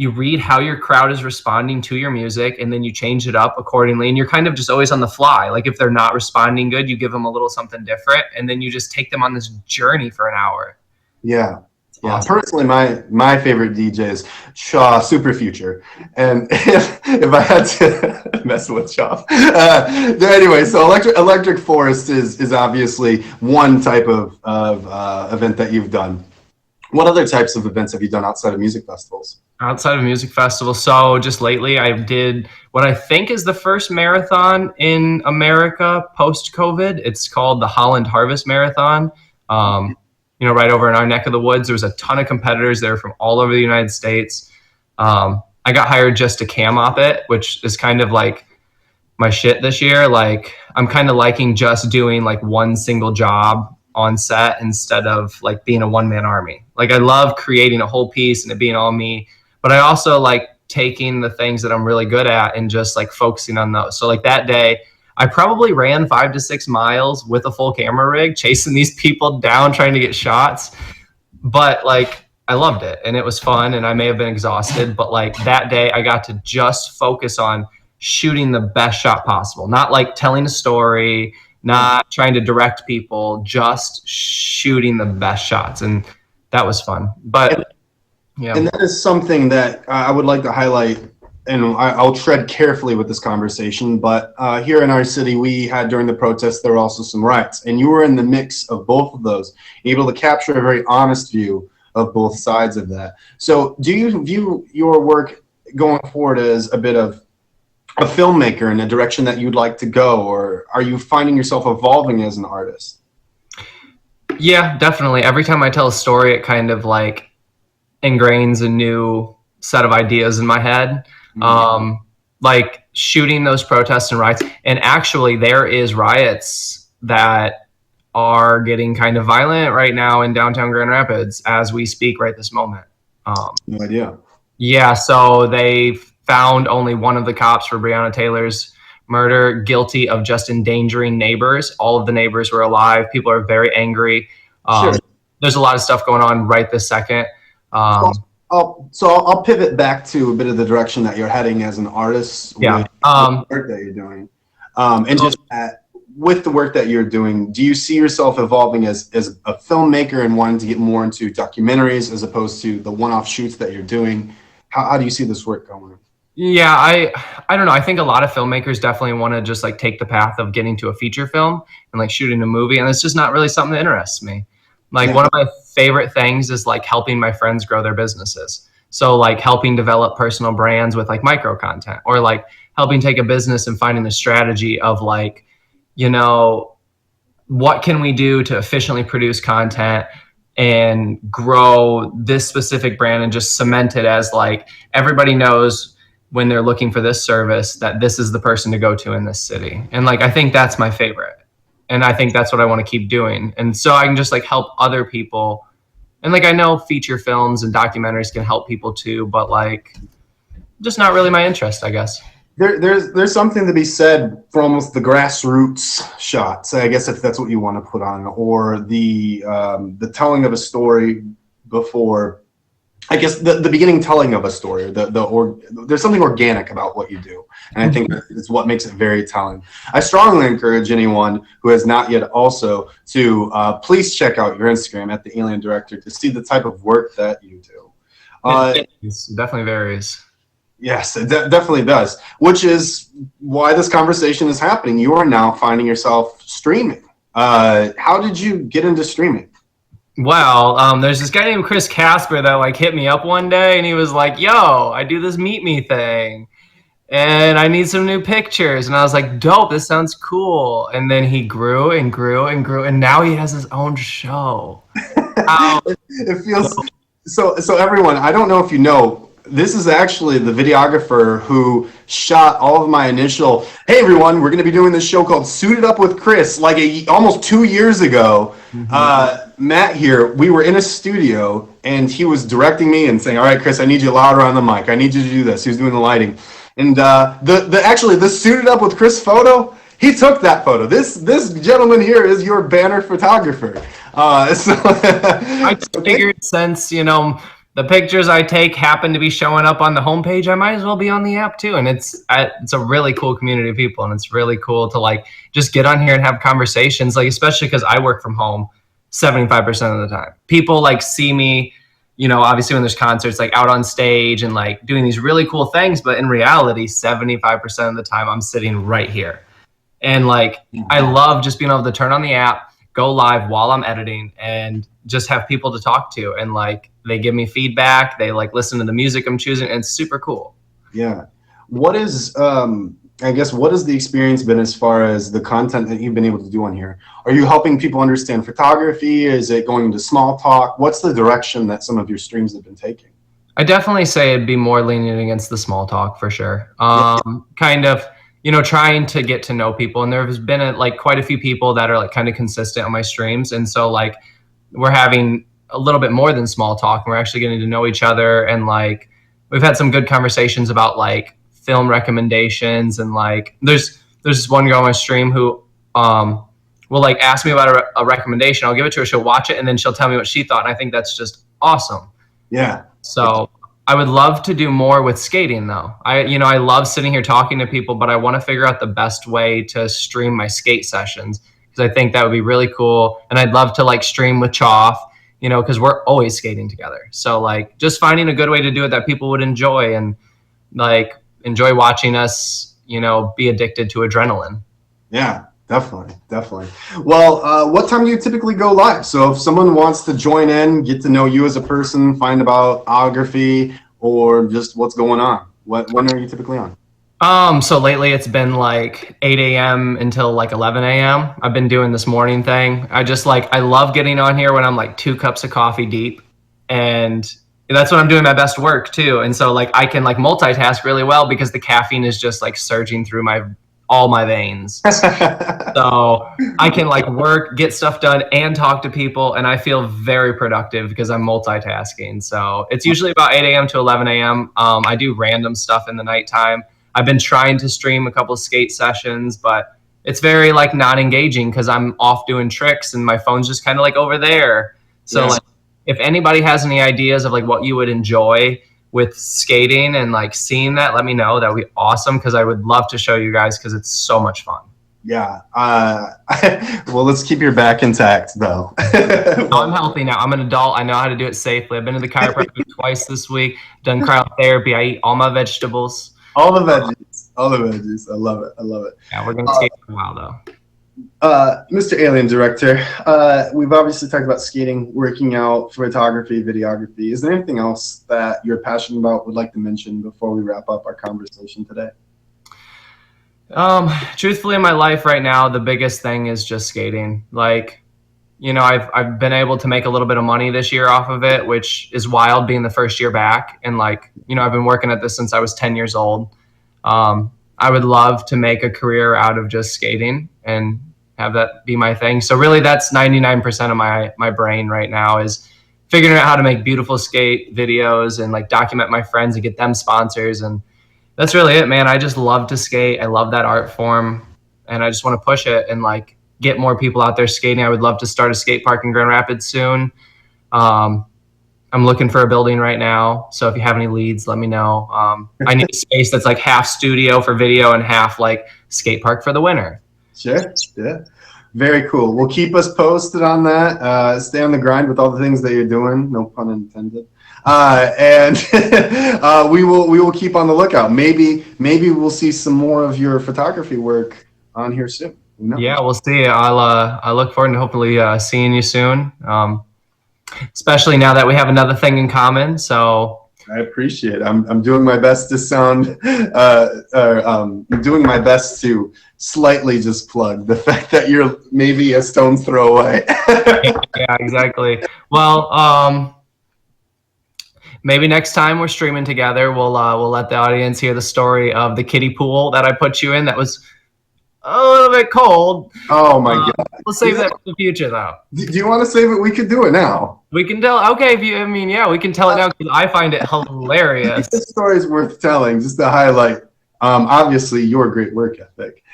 you read how your crowd is responding to your music, and then you change it up accordingly. And you're kind of just always on the fly. Like if they're not responding good, you give them a little something different, and then you just take them on this journey for an hour. Yeah. Yeah. Awesome. Personally, my favorite DJ is Shaw Super Future. And if I had to mess with Shaw. Anyway, so Electric Forest is obviously one type of event that you've done. What other types of events have you done outside of music festivals? Outside of music festivals, so just lately I did what I think is the first marathon in America post-COVID. It's called the Holland Harvest Marathon. Right over in our neck of the woods. There was a ton of competitors there from all over the United States. I got hired just to cam op it, which is kind of like my shit this year. Like I'm kind of liking just doing like one single job on set instead of like being a one-man army. Like I love creating a whole piece and it being all me, but I also like taking the things that I'm really good at and just like focusing on those. So like that day I probably ran 5 to 6 miles with a full camera rig, chasing these people down, trying to get shots. But like, I loved it and it was fun and I may have been exhausted, but like that day I got to just focus on shooting the best shot possible, not like telling a story, not trying to direct people, just shooting the best shots. And that was fun. But yeah. And that is something that I would like to highlight, and I'll tread carefully with this conversation, but here in our city, we had during the protests, there were also some riots, and you were in the mix of both of those, able to capture a very honest view of both sides of that. So do you view your work going forward as a bit of a filmmaker in a direction that you'd like to go, or are you finding yourself evolving as an artist? Yeah, definitely. Every time I tell a story, it kind of like ingrains a new set of ideas in my head. Like shooting those protests and riots. And actually there is riots that are getting kind of violent right now in downtown Grand Rapids as we speak right this moment. No idea. Yeah, so they found only one of the cops for Breonna Taylor's murder guilty of just endangering neighbors. All of the neighbors were alive. People are very angry. Sure. There's a lot of stuff going on right this second. I'll pivot back to a bit of the direction that you're heading as an artist. Yeah. With the work that you're doing, and just with the work that you're doing, do you see yourself evolving as a filmmaker and wanting to get more into documentaries as opposed to the one-off shoots that you're doing? How do you see this work going? Yeah, I don't know. I think a lot of filmmakers definitely want to just like take the path of getting to a feature film and like shooting a movie, and it's just not really something that interests me. Like one of my favorite things is like helping my friends grow their businesses. So like helping develop personal brands with like micro content, or like helping take a business and finding the strategy of like, you know, what can we do to efficiently produce content and grow this specific brand and just cement it as like everybody knows when they're looking for this service that this is the person to go to in this city. And like, I think that's my favorite. And I think that's what I want to keep doing. And so I can just like help other people. And like, I know feature films and documentaries can help people too, but like, just not really my interest, I guess. There's something to be said for almost the grassroots shots, I guess, if that's what you want to put on, or the telling of a story before, I guess the beginning telling of a story. There's something organic about what you do, and I think it's what makes it very telling. I strongly encourage anyone who has not yet also to please check out your Instagram at the Alien Director to see the type of work that you do. It definitely varies. Yes, it definitely does, which is why this conversation is happening. You are now finding yourself streaming. How did you get into streaming? Well, there's this guy named Chris Casper that like hit me up one day and he was like, yo, I do this Meet Me thing and I need some new pictures. And I was like, dope, this sounds cool. And then he grew and grew and grew, and now he has his own show. It feels so everyone, I don't know if you know, this is actually the videographer who shot all of my initial, hey everyone, we're going to be doing this show called Suited Up with Chris, like almost 2 years ago. Matt here, we were in a studio and he was directing me and saying, all right, Chris, I need you louder on the mic. I need you to do this. He was doing the lighting. And the Suited Up with Chris photo, he took that photo. This gentleman here is your banner photographer. I figured since, you know, the pictures I take happen to be showing up on the homepage, I might as well be on the app too. And it's a really cool community of people, and it's really cool to like just get on here and have conversations, like especially because I work from home 75% of the time. People like see me, you know, obviously when there's concerts, like out on stage and like doing these really cool things, but in reality, 75% of the time I'm sitting right here. And like, I love just being able to turn on the app, go live while I'm editing, and just have people to talk to, and like they give me feedback, they like listen to the music I'm choosing, and it's super cool. Yeah. What is I guess what has the experience been as far as the content that you've been able to do on here? Are you helping people understand photography? Is it going into small talk? What's the direction that some of your streams have been taking? I definitely say it'd be more lenient against the small talk for sure. Kind of, you know, trying to get to know people. And there has been like quite a few people that are like kind of consistent on my streams. And so like we're having a little bit more than small talk, and we're actually getting to know each other. And like, we've had some good conversations about like film recommendations, and like there's there's this one girl on my stream who will like ask me about a recommendation. I'll give it to her, she'll watch it, and then she'll tell me what she thought, and I think that's just awesome. Yeah. So I would love to do more with skating though. I love sitting here talking to people, but I want to figure out the best way to stream my skate sessions, because I think that would be really cool. And I'd love to like stream with Choff, because we're always skating together. So like just finding a good way to do it that people would enjoy and like enjoy watching us, be addicted to adrenaline. Yeah, definitely. Well, what time do you typically go live? So if someone wants to join in, get to know you as a person, find about autography or just what's going on, when are you typically on? So lately it's been like 8 a.m. until like 11 a.m. I've been doing this morning thing. I love getting on here when I'm like 2 cups of coffee deep, and that's when I'm doing my best work too. And so like I can like multitask really well because the caffeine is just like surging through all my veins. So I can like work, get stuff done, and talk to people, and I feel very productive because I'm multitasking. So it's usually about 8 a.m. to 11 a.m. I do random stuff in the nighttime. I've been trying to stream a couple of skate sessions, but it's very like non-engaging because I'm off doing tricks and my phone's just kind of like over there. So like, if anybody has any ideas of like what you would enjoy with skating and like seeing that, let me know. That would be awesome, because I would love to show you guys because it's so much fun. Yeah. Well, let's keep your back intact though. I'm healthy now. I'm an adult. I know how to do it safely. I've been to the chiropractor twice this week, done cryotherapy. I eat all my vegetables. All the veggies. I love it. Yeah, we're going to skate for a while though. Mr. Alien Director, we've obviously talked about skating, working out, photography, videography. Is there anything else that you're passionate about, would like to mention before we wrap up our conversation today? Truthfully, in my life right now, the biggest thing is just skating. Like, I've been able to make a little bit of money this year off of it, which is wild being the first year back. And like, I've been working at this since I was 10 years old. I would love to make a career out of just skating and have that be my thing. So really that's 99% of my brain right now, is figuring out how to make beautiful skate videos and like document my friends and get them sponsors. And that's really it, man. I just love to skate. I love that art form, and I just want to push it and like get more people out there skating. I would love to start a skate park in Grand Rapids soon. I'm looking for a building right now, so if you have any leads, let me know. I need a space that's like half studio for video and half like skate park for the winter. Sure. Yeah. Very cool. Well, keep us posted on that. Stay on the grind with all the things that you're doing. No pun intended. And we will keep on the lookout. Maybe we'll see some more of your photography work on here soon. Yeah, we'll see. I look forward to hopefully seeing you soon. Especially now that we have another thing in common. So I appreciate it. I'm doing my best to sound, doing my best to slightly just plug the fact that you're maybe a stone's throw away. Yeah, exactly. Well, maybe next time we're streaming together, we'll let the audience hear the story of the kiddie pool that I put you in. That was a little bit cold. Oh my God. We'll save that for the future though. Do you want to save it? We could do it now. We can tell. Okay, we can tell it now because I find it hilarious. This story is worth telling, just to highlight, obviously, your great work ethic.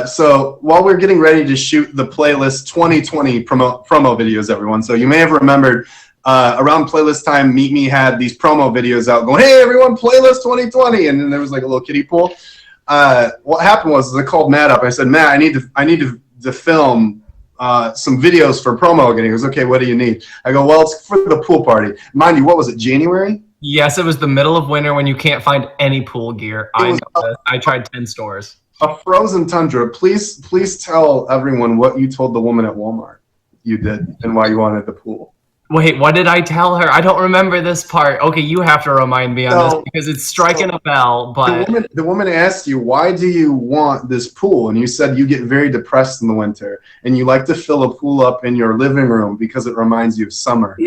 So while we're getting ready to shoot the playlist 2020 promo videos, everyone. So you may have remembered around playlist time, Meet Me had these promo videos out going, hey, everyone, playlist 2020. And then there was like a little kiddie pool. What happened was I called Matt up. I said, Matt, I need to film some videos for promo again. He goes, okay, what do you need? I go, well, it's for the pool party. Mind you, what was it, January? Yes, it was the middle of winter when you can't find any pool gear. I know this. I tried 10 stores. A frozen tundra. Please tell everyone what you told the woman at Walmart you did and why you wanted the pool. Wait, what did I tell her? I don't remember this part. Okay, you have to remind me on this because it's striking a bell. But the woman asked you, why do you want this pool? And you said you get very depressed in the winter and you like to fill a pool up in your living room because it reminds you of summer.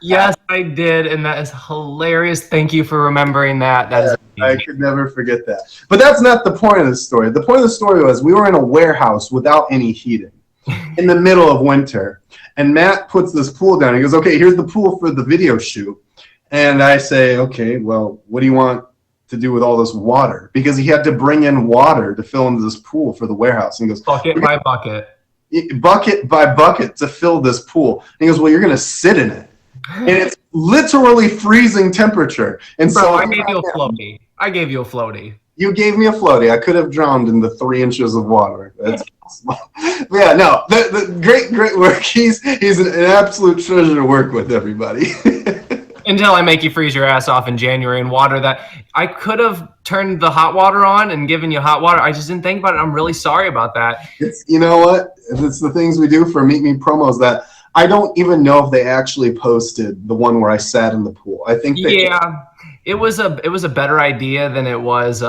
Yes, I did, and that is hilarious. Thank you for remembering that. That is I could never forget that. But that's not the point of the story. The point of the story was we were in a warehouse without any heating in the middle of winter. And Matt puts this pool down. He goes, okay, here's the pool for the video shoot. And I say, okay, well, what do you want to do with all this water? Because he had to bring in water to fill into this pool for the warehouse. And he goes, Bucket by bucket. bucket by bucket to fill this pool. And he goes, well, you're going to sit in it. And it's literally freezing temperature. And Bro, so I gave you a floaty. I gave you a floaty. You gave me a floaty. I could have drowned in the 3 inches of water. That's possible. Yeah, no, the great work. He's an absolute treasure to work with, everybody. Until I make you freeze your ass off in January in water that I could have turned the hot water on and given you hot water. I just didn't think about it. I'm really sorry about that. You know what? It's the things we do for Meet Me promos that I don't even know if they actually posted the one where I sat in the pool. I think they It was a better idea than it was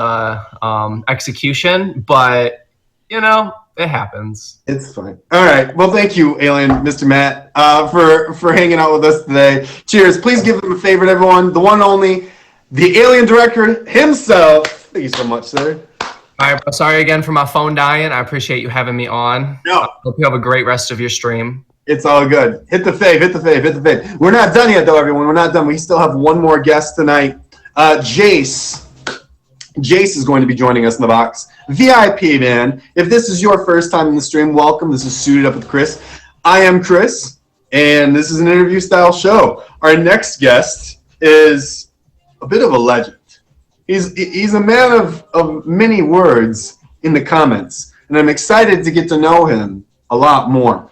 execution, but you know, it happens. It's fine. All right. Well, thank you, Alien Mr. Matt, for hanging out with us today. Cheers. Please give them a favorite, everyone. The one and only, the Alien Director himself. Thank you so much, sir. All right, bro. Sorry again for my phone dying. I appreciate you having me on. No. Hope you have a great rest of your stream. It's all good. Hit the fave, hit the fave, hit the fave. We're not done yet, though, everyone. We're not done. We still have one more guest tonight. Jace. Jace is going to be joining us in the box. VIP, man. If this is your first time in the stream, welcome. This is Suited Up with Chris. I am Chris, and this is an interview-style show. Our next guest is a bit of a legend. He's a man of many words in the comments, and I'm excited to get to know him a lot more.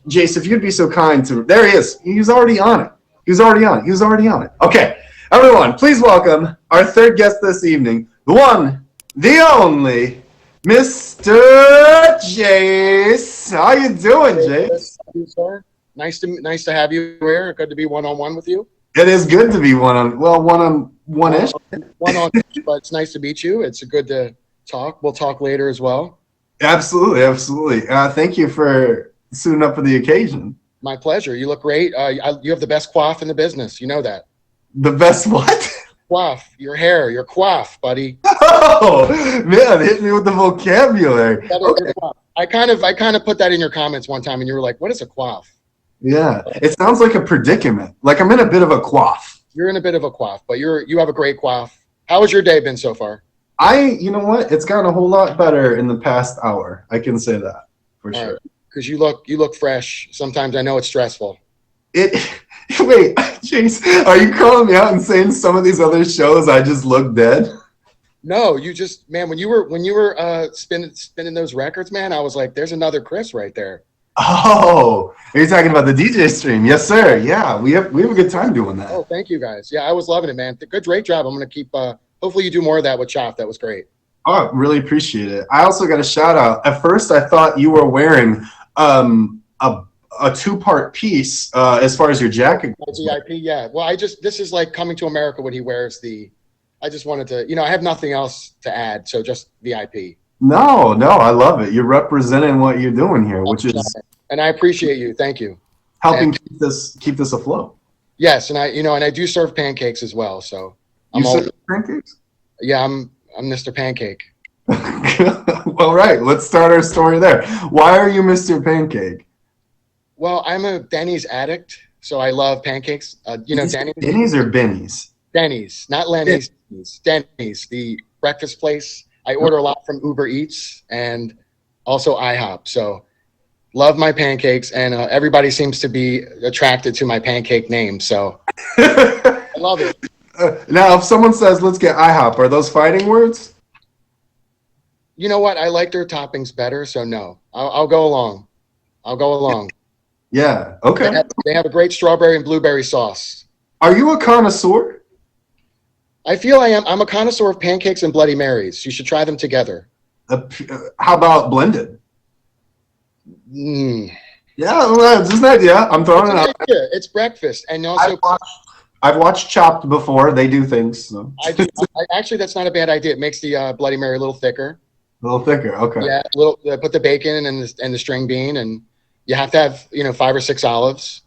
Jace, if you'd be so kind to... There he is. He's already on it. He was already on it. Okay. Everyone, please welcome our third guest this evening, the one, the only, Mr. Jace. How you doing, Jace? How are you, sir? Nice to have you here. Good to be one-on-one with you. It is good to be one-on-one-ish. One-on, but it's nice to meet you. It's good to talk. We'll talk later as well. Absolutely. Thank you for suiting up for the occasion. My pleasure. You look great. You have the best coif in the business. You know that. The best what? Coif. Your hair. Your coif, buddy. Oh man, hit me with the vocabulary. Okay. I kind of put that in your comments one time, and you were like, "What is a coif?" Yeah, it sounds like a predicament. Like I'm in a bit of a coif. You're in a bit of a coif, but you have a great coif. How has your day been so far? You know what? It's gotten a whole lot better in the past hour. I can say that for sure. Because you look fresh. Sometimes I know it's stressful. Wait, Jace, are you calling me out and saying some of these other shows I just look dead? No, you just, man, when you were spinning those records, man, I was like, there's another Chris right there. Oh, are you talking about the DJ stream? Yes, sir. Yeah, we have a good time doing that. Oh, thank you guys. Yeah, I was loving it, man. Great job. I'm gonna keep. Hopefully, you do more of that with Chop. That was great. Oh, really appreciate it. I also got a shout out. At first, I thought you were wearing a two-part piece as far as your jacket goes. VIP, yeah. Well, this is like Coming to America when he wears the. I just wanted to, I have nothing else to add, so just VIP. No, I love it. You're representing what you're doing here, which is. And I appreciate you. Thank you. Helping keep this afloat. Yes, and I do serve pancakes as well. So You serve pancakes? Yeah, I'm Mr. Pancake. All right, let's start our story there. Why are you Mr. Pancake? Well, I'm a Denny's addict, so I love pancakes. Denny's. Denny's or Benny's? Denny's, not Lenny's. Denny's, the breakfast place. I order a lot from Uber Eats and also IHOP. So love my pancakes, and everybody seems to be attracted to my pancake name. So I love it. Now, if someone says, let's get IHOP, are those fighting words? You know what? I like their toppings better, so no. I'll go along. Yeah, okay. They have a great strawberry and blueberry sauce. Are you a connoisseur? I feel I am. I'm a connoisseur of pancakes and Bloody Marys. You should try them together. How about blended? Mm. Yeah, well, just an idea. I'm throwing it out. It's breakfast, and also I've watched Chopped before. They do things. So. Actually, that's not a bad idea. It makes the Bloody Mary a little thicker. A little thicker, okay. Yeah, put the bacon and the string bean, and you have to have 5 or 6 olives.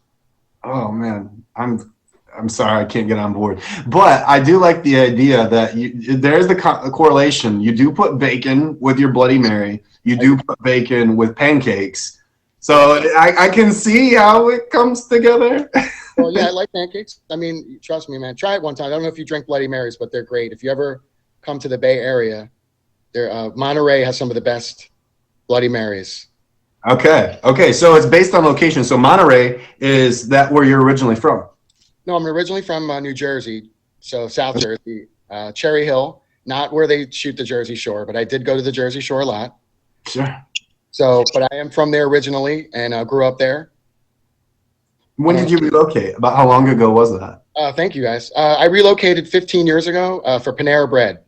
Oh man, I'm sorry I can't get on board, but I do like the idea that there's the correlation. You do put bacon with your Bloody Mary. You do put bacon with pancakes. So I can see how it comes together. Well, yeah, I like pancakes. I mean, trust me, man. Try it one time. I don't know if you drink Bloody Marys, but they're great. If you ever come to the Bay Area, Monterey has some of the best Bloody Marys. Okay. So it's based on location. So Monterey, is that where you're originally from? No, I'm originally from New Jersey, so South Jersey, Cherry Hill. Not where they shoot the Jersey Shore, but I did go to the Jersey Shore a lot. Sure. So, but I am from there originally and grew up there. When did you relocate? About how long ago was that? Thank you, guys. I relocated 15 years ago for Panera Bread.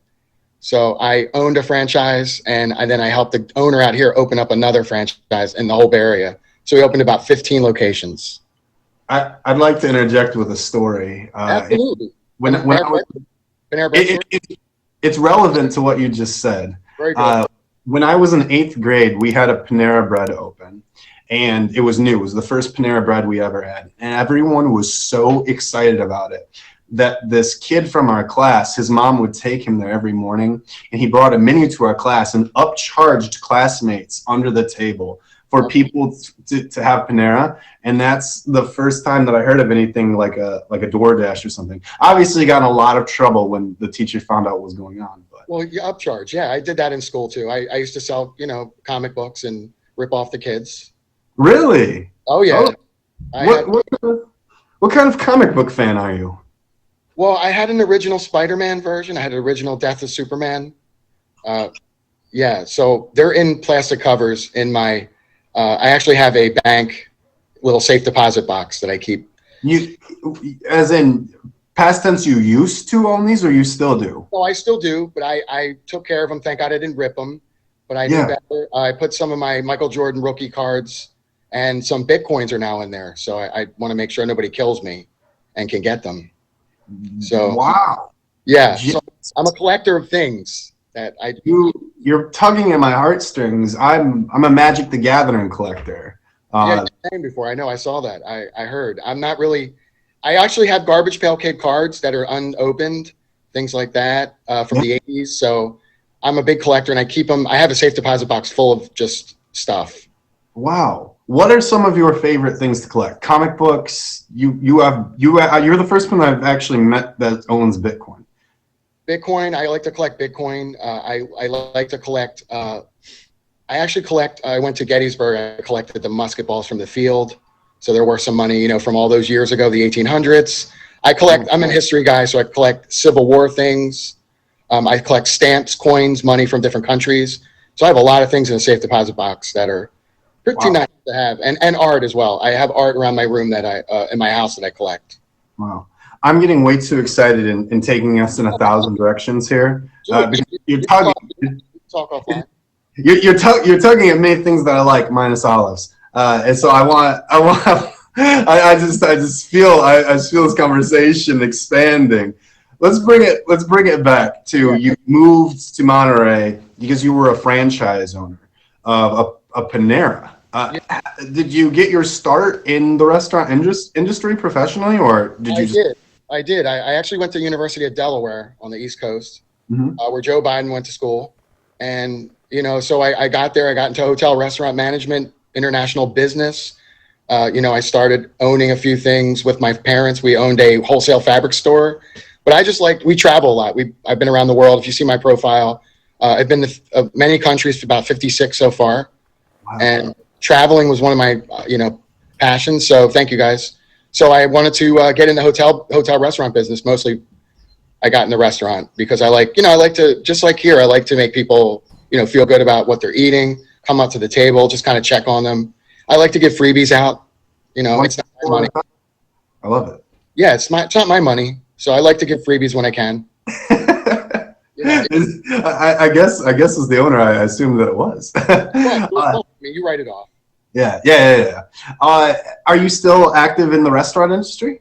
So I owned a franchise, and then I helped the owner out here open up another franchise in the whole Bay Area. So we opened about 15 locations. I'd like to interject with a story. Absolutely. It's relevant to what you just said. Very good. When I was in 8th grade, we had a Panera Bread open, and it was new. It was the first Panera Bread we ever had, and everyone was so excited about it that this kid from our class, his mom would take him there every morning, and he brought a menu to our class and upcharged classmates under the table for people to have Panera. And that's the first time that I heard of anything like a DoorDash or something. Obviously got in a lot of trouble when the teacher found out what was going on. But Well, you upcharge. Yeah, I did that in school too. I used to sell, comic books and rip off the kids. Really? Oh yeah. What kind of comic book fan are you? Well, I had an original Spider-Man version. I had an original Death of Superman. Yeah, so they're in plastic covers in my. I actually have a bank little safe deposit box that I keep. You, as in past tense, you used to own these, or you still do? Well, I still do, but I took care of them. Thank God I didn't rip them, but I knew better. I put some of my Michael Jordan rookie cards, and some Bitcoins are now in there. So I want to make sure nobody kills me and can get them. So wow. Yeah, so I'm a collector of things that I do. You're tugging at my heartstrings. I'm a Magic the Gathering collector. Yeah, you before. I know. I saw that. I heard. I'm not really. I actually have Garbage Pail Kid cards that are unopened, things like that from the 80s. So I'm a big collector, and I keep them. I have a safe deposit box full of just stuff. Wow. What are some of your favorite things to collect? Comic books. You're the first one I've actually met that owns Bitcoin. Bitcoin. I like to collect Bitcoin. I like to collect. I actually collect. I went to Gettysburg. I collected the musket balls from the field. So they're worth some money, from all those years ago, the 1800s. I'm a history guy, so I collect Civil War things. I collect stamps, coins, money from different countries. So I have a lot of things in a safe deposit box that are pretty nice to have, and art as well. I have art around my room that in my house that I collect. Wow. I'm getting way too excited and taking us in 1,000 directions here. You're tugging. Talk offline. You're tugging at many things that I like, minus olives. And so I just feel this conversation expanding. Let's bring it back to you moved to Monterey because you were a franchise owner of a Panera. Did you get your start in the restaurant industry professionally, or did you? I did. I actually went to the University of Delaware on the East Coast, where Joe Biden went to school. And, so I got there. I got into hotel restaurant management, international business. I started owning a few things with my parents. We owned a wholesale fabric store. But we travel a lot. I've been around the world. If you see my profile, I've been to many countries, about 56 so far. Wow. And traveling was one of my, passions. So thank you guys. So I wanted to get in the hotel restaurant business. Mostly I got in the restaurant because I like to, just like here, I like to make people, feel good about what they're eating, come up to the table, just kind of check on them. I like to give freebies out. It's not my money. I love it. Yeah, it's not my money. So I like to give freebies when I can. I guess as the owner, I assumed that it was. You write it off. Yeah. Are you still active in the restaurant industry?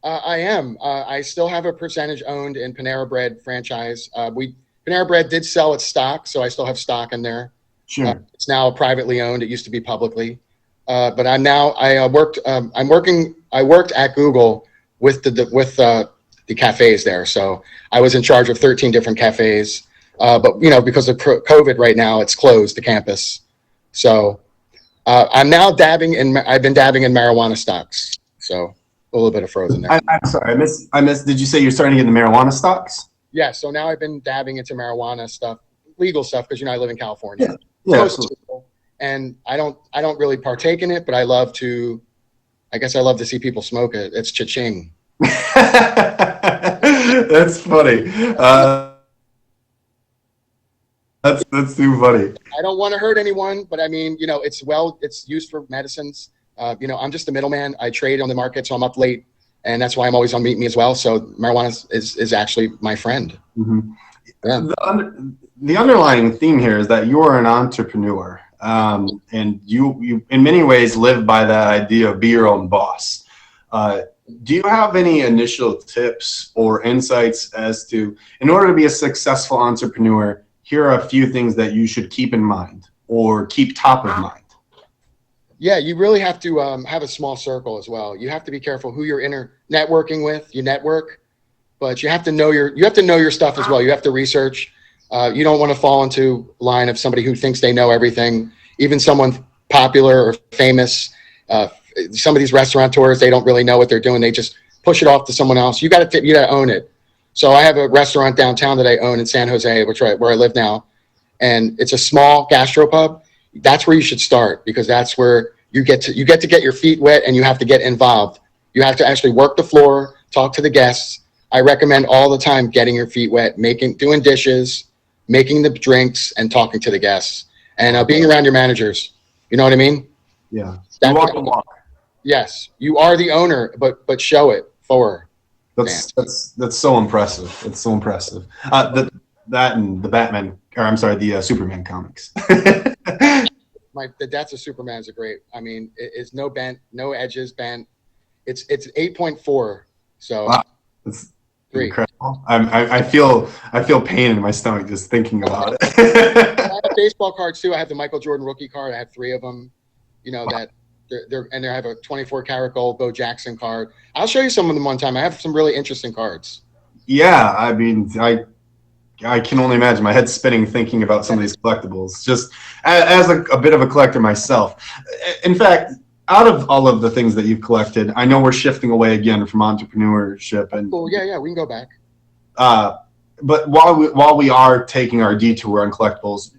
I am. I still have a percentage owned in Panera Bread franchise. Panera Bread did sell its stock, so I still have stock in there. Sure. It's now privately owned. It used to be publicly. But I worked at Google with the cafes there. So I was in charge of 13 different cafes. But because of COVID right now, it's closed, the campus. So I'm now I've been dabbing in marijuana stocks. So little bit of frozen there. I'm sorry, I missed. Did you say you're starting to get in the marijuana stocks? Yeah, so now I've been dabbing into marijuana stuff, legal stuff, because I live in California. Yeah. Yeah, Close to absolutely. legal. And I don't really partake in it, but I guess I love to see people smoke it. It's cha-ching. That's funny. That's too funny. I don't want to hurt anyone, but I mean, it's used for medicines. I'm just a middleman. I trade on the market, so I'm up late, and that's why I'm always on Meet Me as well. So marijuana is actually my friend. Mm-hmm. Yeah. The underlying theme here is that you're an entrepreneur, and you in many ways live by that idea of be your own boss. Do you have any initial tips or insights as to, in order to be a successful entrepreneur, here are a few things that you should keep in mind or keep top of mind? Yeah, you really have to have a small circle as well. You have to be careful who you're networking with. You network, but you have to know your stuff as well. You have to research. You don't want to fall into line of somebody who thinks they know everything. Even someone popular or famous. Some of these restaurateurs, they don't really know what they're doing. They just push it off to someone else. You got to own it. So I have a restaurant downtown that I own in San Jose, where I live now, and it's a small gastropub. That's where you should start, because that's where you get to get your feet wet, and you have to get involved. You have to actually work the floor, talk to the guests. I recommend all the time getting your feet wet, doing dishes, making the drinks, and talking to the guests, and being around your managers. You know what I mean? Yeah. Walk the walk. Yes, you are the owner, but show it forward. That's so impressive. It's so impressive. That and the Batman, or I'm sorry, the Superman comics. The Deaths of Superman is a great. I mean, it's no bent, no edges bent. It's 8.4. So wow, that's incredible. I feel pain in my stomach just thinking about it. I have baseball cards too. I have the Michael Jordan rookie card. I have 3 of them. That. I have a 24 karat gold Bo Jackson card. I'll show you some of them one time. I have some really interesting cards. Yeah, I mean, I can only imagine. My head's spinning thinking about some of these collectibles. Just as a bit of a collector myself. In fact, out of all of the things that you've collected, I know we're shifting away again from entrepreneurship. And cool. Yeah, we can go back. But while we are taking our detour on collectibles,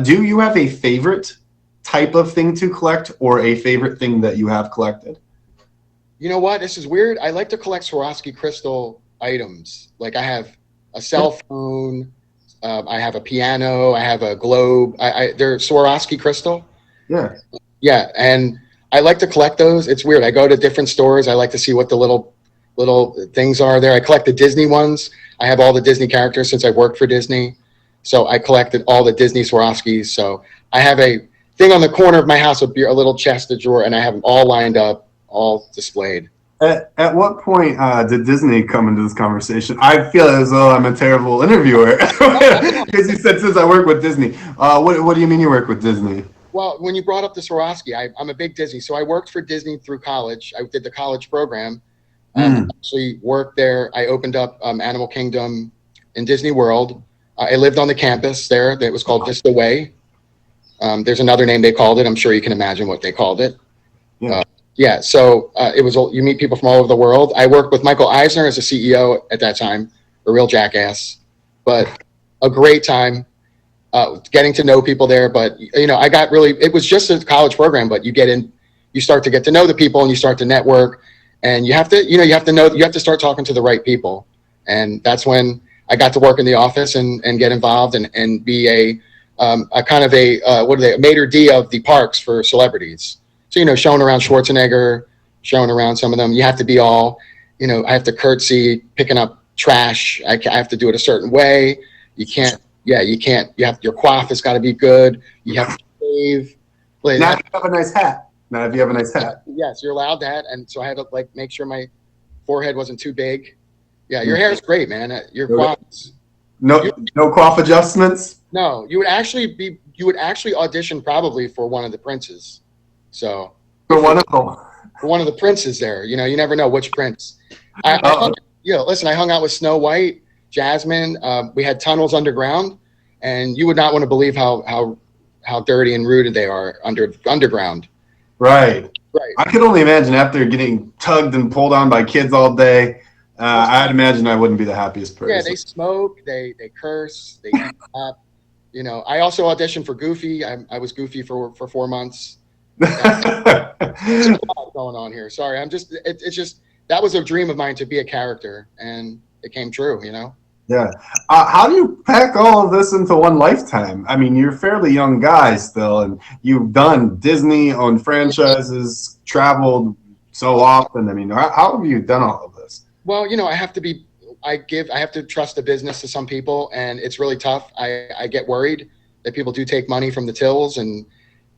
do you have a favorite type of thing to collect, or a favorite thing that you have collected? You know what? This is weird. I like to collect Swarovski crystal items. Like I have a cell phone, I have a piano, I have a globe. They're Swarovski crystal. Yeah. Yeah, and I like to collect those. It's weird. I go to different stores. I like to see what the little things are there. I collect the Disney ones. I have all the Disney characters since I worked for Disney. So I collected all the Disney Swarovskis. So I have a thing on the corner of my house would be a little chest of drawer, and I have them all lined up, all displayed. At what point did Disney come into this conversation? I feel as though I'm a terrible interviewer because you said since I work with Disney. What do you mean you work with Disney? Well, when you brought up the Swarovski, I'm a big Disney. So I worked for Disney through college. I did the college program. Actually worked there. I opened up Animal Kingdom in Disney World. I lived on the campus there. That was called Vista Way. There's another name they called it. I'm sure you can imagine what they called it. Yeah. So it was, you meet people from all over the world. I worked with Michael Eisner as a CEO at that time, a real jackass, but a great time getting to know people there. But, I got really, it was just a college program, but you start to get to know the people, and you start to network, and you have to start talking to the right people. And that's when I got to work in the office and get involved and be a kind of a maitre d' of the parks for celebrities. So, showing around Schwarzenegger, showing around some of them. You have to be all, I have to curtsy, picking up trash. I have to do it a certain way. You can't, your coif has got to be good. You have to shave. Now if you have a nice hat. Yes, you're allowed that. And so I had to make sure my forehead wasn't too big. Yeah, your hair is great, man. Your coif. No coif adjustments? No, you would actually audition probably for one of the princes. So for one of them. For one of the princes there, you never know which prince. I hung out with Snow White, Jasmine. We had tunnels underground, and you would not want to believe how dirty and rooted they are underground. Right. Right. I could only imagine after getting tugged and pulled on by kids all day. I'd imagine I wouldn't be the happiest person. Yeah, they smoke, they curse, they eat up. You know, I also auditioned for Goofy. I was Goofy for 4 months. There's a lot going on here. Sorry, it's just that was a dream of mine to be a character, and it came true. You know. Yeah. How do you pack all of this into one lifetime? I mean, you're a fairly young guy still, and you've done Disney, owned franchises, traveled so often. I mean, how have you done all of this? Well, you know, I have to trust the business to some people, and it's really tough. I get worried that people do take money from the tills and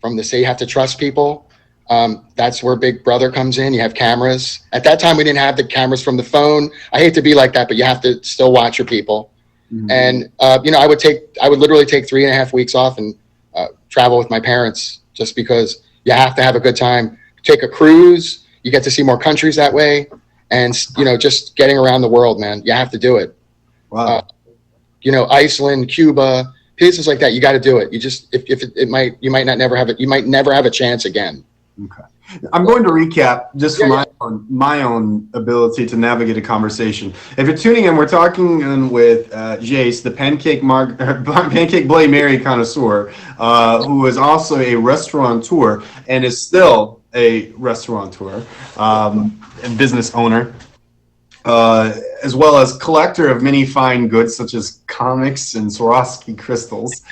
from the say you have to trust people. That's where Big Brother comes in. You have cameras. At that time, we didn't have the cameras from the phone. I hate to be like that, but you have to still watch your people. Mm-hmm. And you know, I would literally take 3.5 weeks off and travel with my parents, just because you have to have a good time. Take a cruise. You get to see more countries that way. And, you know, just getting around the world, man, you have to do it. Wow. You know, Iceland, Cuba, places like that, you got to do it. You just, you might never have a chance again. Okay. I'm going to recap just for my own ability to navigate a conversation. If you're tuning in, we're talking with Jace, the pancake Bloody Mary connoisseur, who is also a restaurateur and is still a restaurateur and business owner, as well as collector of many fine goods such as comics and Swarovski crystals.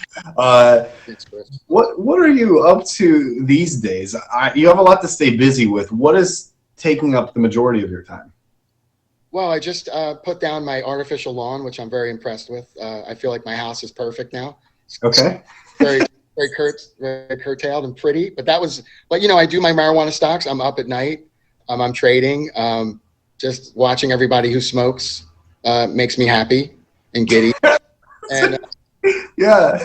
What are you up to these days? You have a lot to stay busy with. What is taking up the majority of your time? Well, I just put down my artificial lawn, which I'm very impressed with. I feel like my house is perfect now. Okay. Very curtailed and pretty. But you know, I do my marijuana stocks. I'm up at night. I'm trading. Just watching everybody who smokes makes me happy and giddy. And yeah.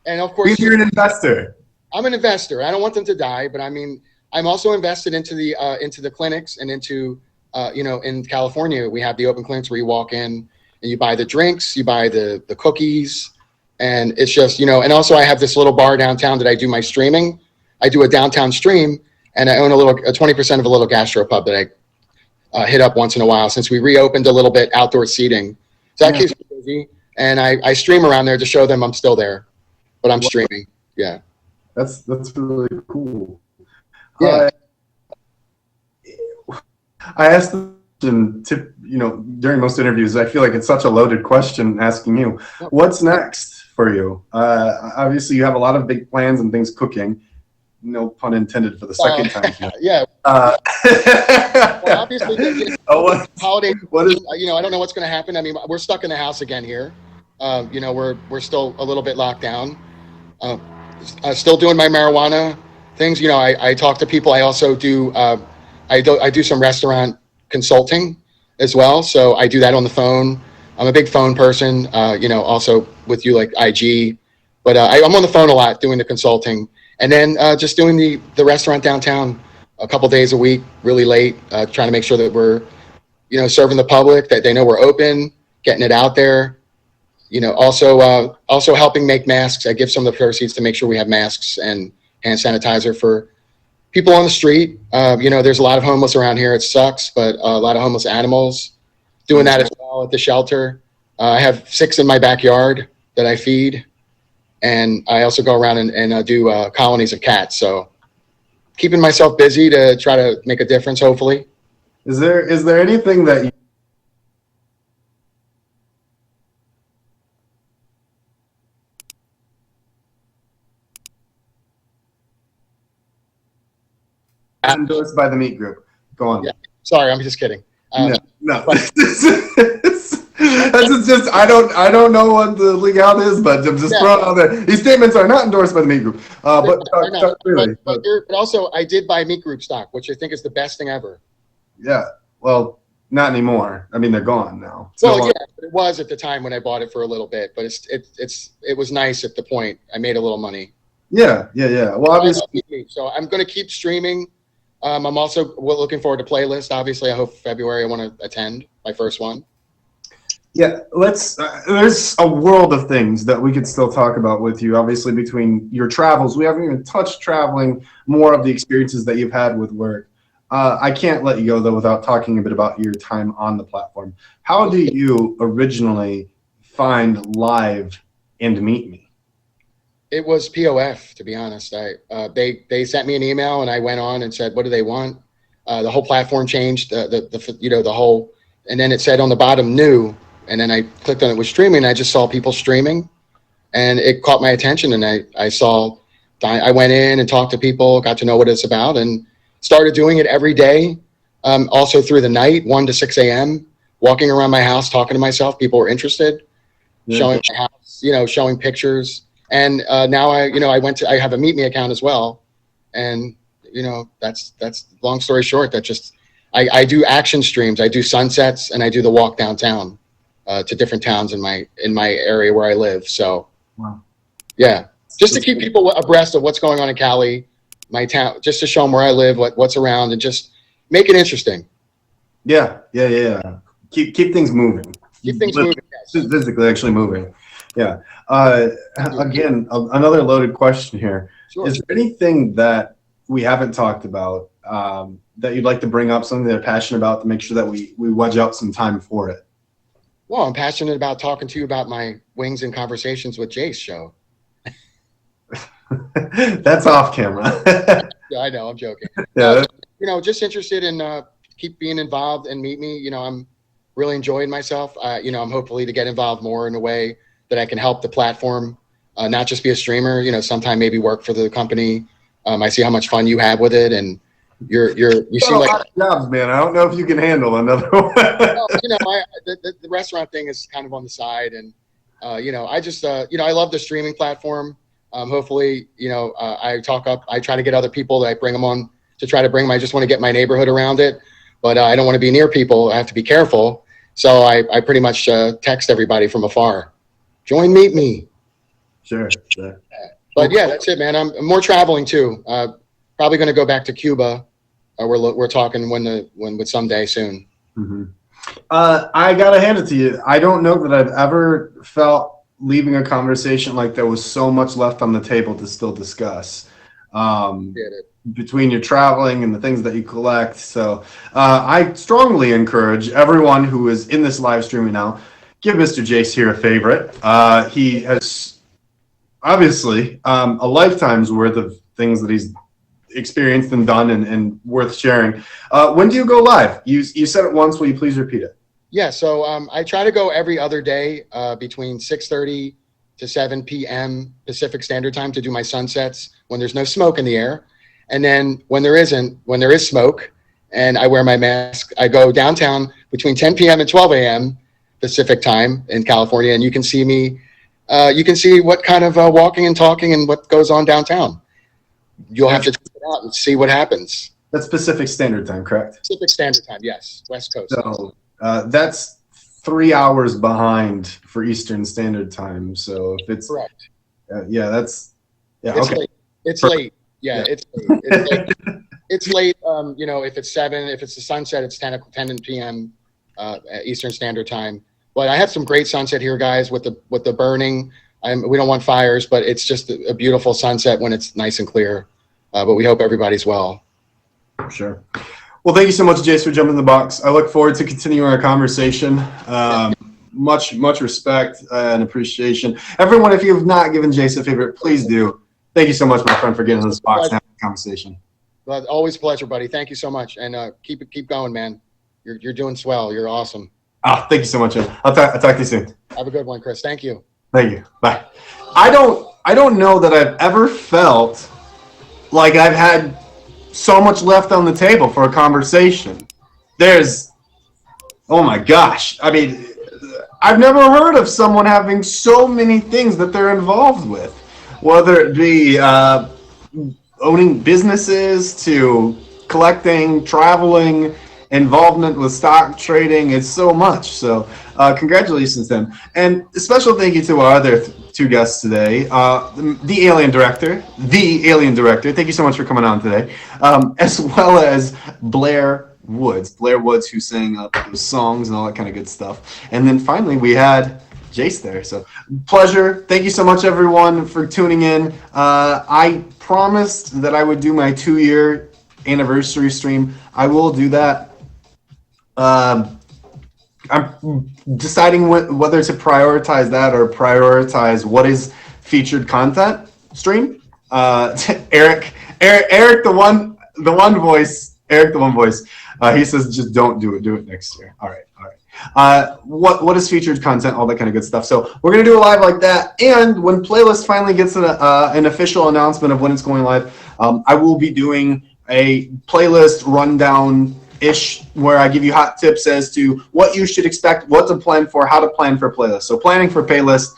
And of course, you're an investor. I'm an investor. I don't want them to die, but I mean, I'm also invested into the clinics and into you know, in California we have the open clinics where you walk in and you buy the drinks, you buy the cookies, and it's just, you know. And also I have this little bar downtown that I do my streaming. I do a downtown stream, and I own a 20% of a little gastropub that I hit up once in a while since we reopened a little bit outdoor seating. So that keeps me busy, and I stream around there to show them I'm still there, but I'm streaming. Yeah, that's really cool. Yeah, I asked them to, you know, during most interviews. I feel like it's such a loaded question asking you, what's next for you? Obviously, you have a lot of big plans and things cooking. No pun intended for the second time. Yeah. Well, obviously, holiday. You know, I don't know what's going to happen. I mean, we're stuck in the house again here. You know, we're still a little bit locked down. Still doing my marijuana things. You know, I talk to people. I also do. I do some restaurant consulting as well. So I do that on the phone. I'm a big phone person. You know, also with you like IG, but I'm on the phone a lot doing the consulting. And then just doing the restaurant downtown a couple days a week, really late, trying to make sure that we're, you know, serving the public, that they know we're open, getting it out there. You know, also helping make masks. I give some of the proceeds to make sure we have masks and hand sanitizer for people on the street. You know, there's a lot of homeless around here. It sucks, but a lot of homeless animals. Doing that as well at the shelter. I have 6 in my backyard that I feed. And I also go around and do colonies of cats. So keeping myself busy to try to make a difference, hopefully. Is there anything that you endorsed by the meat group? Go on. Yeah. Sorry, I'm just kidding. No. That's just I don't know what the legality is, but I'm just throwing out there. These statements are not endorsed by the meat group. But also I did buy meat group stock, which I think is the best thing ever. Yeah. Well, not anymore. I mean, they're gone now. Well, yeah, but it was at the time when I bought it for a little bit, but it was nice at the point. I made a little money. Yeah. Well, obviously. So I'm going to keep streaming. I'm also looking forward to playlist. Obviously, I hope February I want to attend my first one. Yeah, let's. There's a world of things that we could still talk about with you. Obviously, between your travels, we haven't even touched traveling. More of the experiences that you've had with work. I can't let you go though without talking a bit about your time on the platform. How do you originally find Live and Meet Me? It was POF, to be honest. They sent me an email and I went on and said, what do they want? The whole platform changed, the whole, and then it said on the bottom new, and then I clicked on it with streaming. And I just saw people streaming, and it caught my attention. And I went in and talked to people, got to know what it's about, and started doing it every day. Also through the night, 1 to 6 a.m., walking around my house, talking to myself. People were interested, showing my house, showing pictures. And now I have a Meet Me account as well. And, that's long story short, I do action streams. I do sunsets and I do the walk downtown to different towns in my area where I live. So, wow. Yeah, just to keep people abreast of what's going on in Cali, my town, just to show them where I live, what's around, and just make it interesting. Yeah. Keep things moving. Keep things moving. Yes. Physically, actually moving. Yeah. Again, another loaded question here. Sure. Is there anything that we haven't talked about that you'd like to bring up, something that you're passionate about, to make sure that we wedge out some time for it? Well, I'm passionate about talking to you about my Wings and Conversations with Jace show. That's off camera. Yeah, I know. I'm joking. Yeah. Just interested in keep being involved and Meet Me. I'm really enjoying myself. I'm hopefully to get involved more in a way that I can help the platform, not just be a streamer. Sometime maybe work for the company. I see how much fun you have with it, and you seem like a lot of jobs, man. I don't know if you can handle another one. Well, the restaurant thing is kind of on the side, and I just I love the streaming platform. Hopefully, I try to get other people, I bring them on to try to bring them. I just want to get my neighborhood around it, but I don't want to be near people. I have to be careful. So I pretty much text everybody from afar. Join Meet Me. Sure. But yeah, that's it, man. I'm more traveling too. Probably going to go back to Cuba. We're talking when someday soon. Mm-hmm. I gotta hand it to you. I don't know that I've ever felt leaving a conversation like there was so much left on the table to still discuss. Between your traveling and the things that you collect. So I strongly encourage everyone who is in this live streaming now, give Mr. Jace here a favorite. He has obviously a lifetime's worth of things that he's experienced and done and worth sharing. When do you go live? You said it once. Will you please repeat it? Yeah, so I try to go every other day between 6:30 to 7 p.m. Pacific Standard Time to do my sunsets when there's no smoke in the air. And then when there is smoke and I wear my mask, I go downtown between 10 p.m. and 12 a.m. Pacific Time in California, and you can see me. You can see what kind of walking and talking and what goes on downtown. You'll have to check it out and see what happens. That's Pacific Standard Time, correct? Pacific Standard Time, yes. West Coast. So that's 3 hours behind for Eastern Standard Time. So if it's correct, it's okay. Late. It's late. Yeah, it's late. It's late. It's late. If it's 7, if it's the sunset, it's 10 p.m. Eastern Standard Time. But I have some great sunset here, guys, with the burning. We don't want fires, but it's just a beautiful sunset when it's nice and clear. But we hope everybody's well. Sure. Well, thank you so much, Jace, for jumping in the box. I look forward to continuing our conversation. Much respect and appreciation. Everyone, if you have not given Jace a favorite, please do. Thank you so much, my friend, for getting in this box and having a conversation. Well, always a pleasure, buddy. Thank you so much. And keep going, man. You're doing swell. You're awesome. Oh, thank you so much. I'll talk to you soon. Have a good one, Chris. Thank you. Thank you. Bye. I don't know that I've ever felt like I've had so much left on the table for a conversation. Oh my gosh. I mean, I've never heard of someone having so many things that they're involved with, whether it be owning businesses to collecting, traveling, involvement with stock trading. It's so much. So congratulations to them. And a special thank you to our other two guests today, the Alien Director. Thank you so much for coming on today, as well as Blair Blair Woods, who sang those songs and all that kind of good stuff. And then finally we had Jace there. So pleasure. Thank you so much, everyone, for tuning in. I promised that I would do my 2-year anniversary stream. I will do that. I'm deciding whether to prioritize that or prioritize what is featured content stream. Eric, the one voice. He says, just don't do it. Do it next year. All right. What is featured content? All that kind of good stuff. So we're gonna do a live like that. And when playlist finally gets an official announcement of when it's going live, I will be doing a playlist rundown ish where I give you hot tips as to what you should expect, what to plan for, how to plan for playlist. So planning for Payless,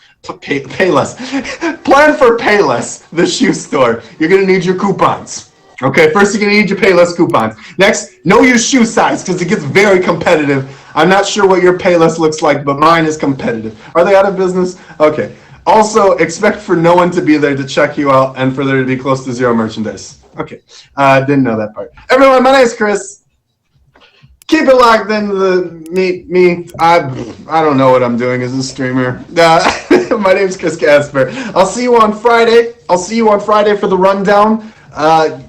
plan for Payless, the shoe store. You're gonna need your coupons. Okay, first you're gonna need your Payless coupons. Next, know your shoe size because it gets very competitive. I'm not sure what your Payless looks like, but mine is competitive. Are they out of business? Okay. Also, expect for no one to be there to check you out and for there to be close to zero merchandise. Okay, didn't know that part. Everyone, my name is Chris. Keep it locked into me. I don't know what I'm doing as a streamer. My name is Chris Casper. I'll see you on Friday. For the rundown.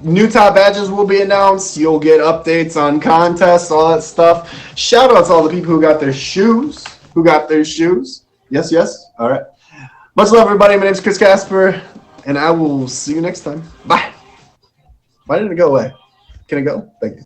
New top badges will be announced. You'll get updates on contests, all that stuff. Shout out to all the people who got their shoes. Yes. All right. Much love, everybody. My name is Chris Casper, and I will see you next time. Bye. Why didn't it go away? Can it go? Thank you.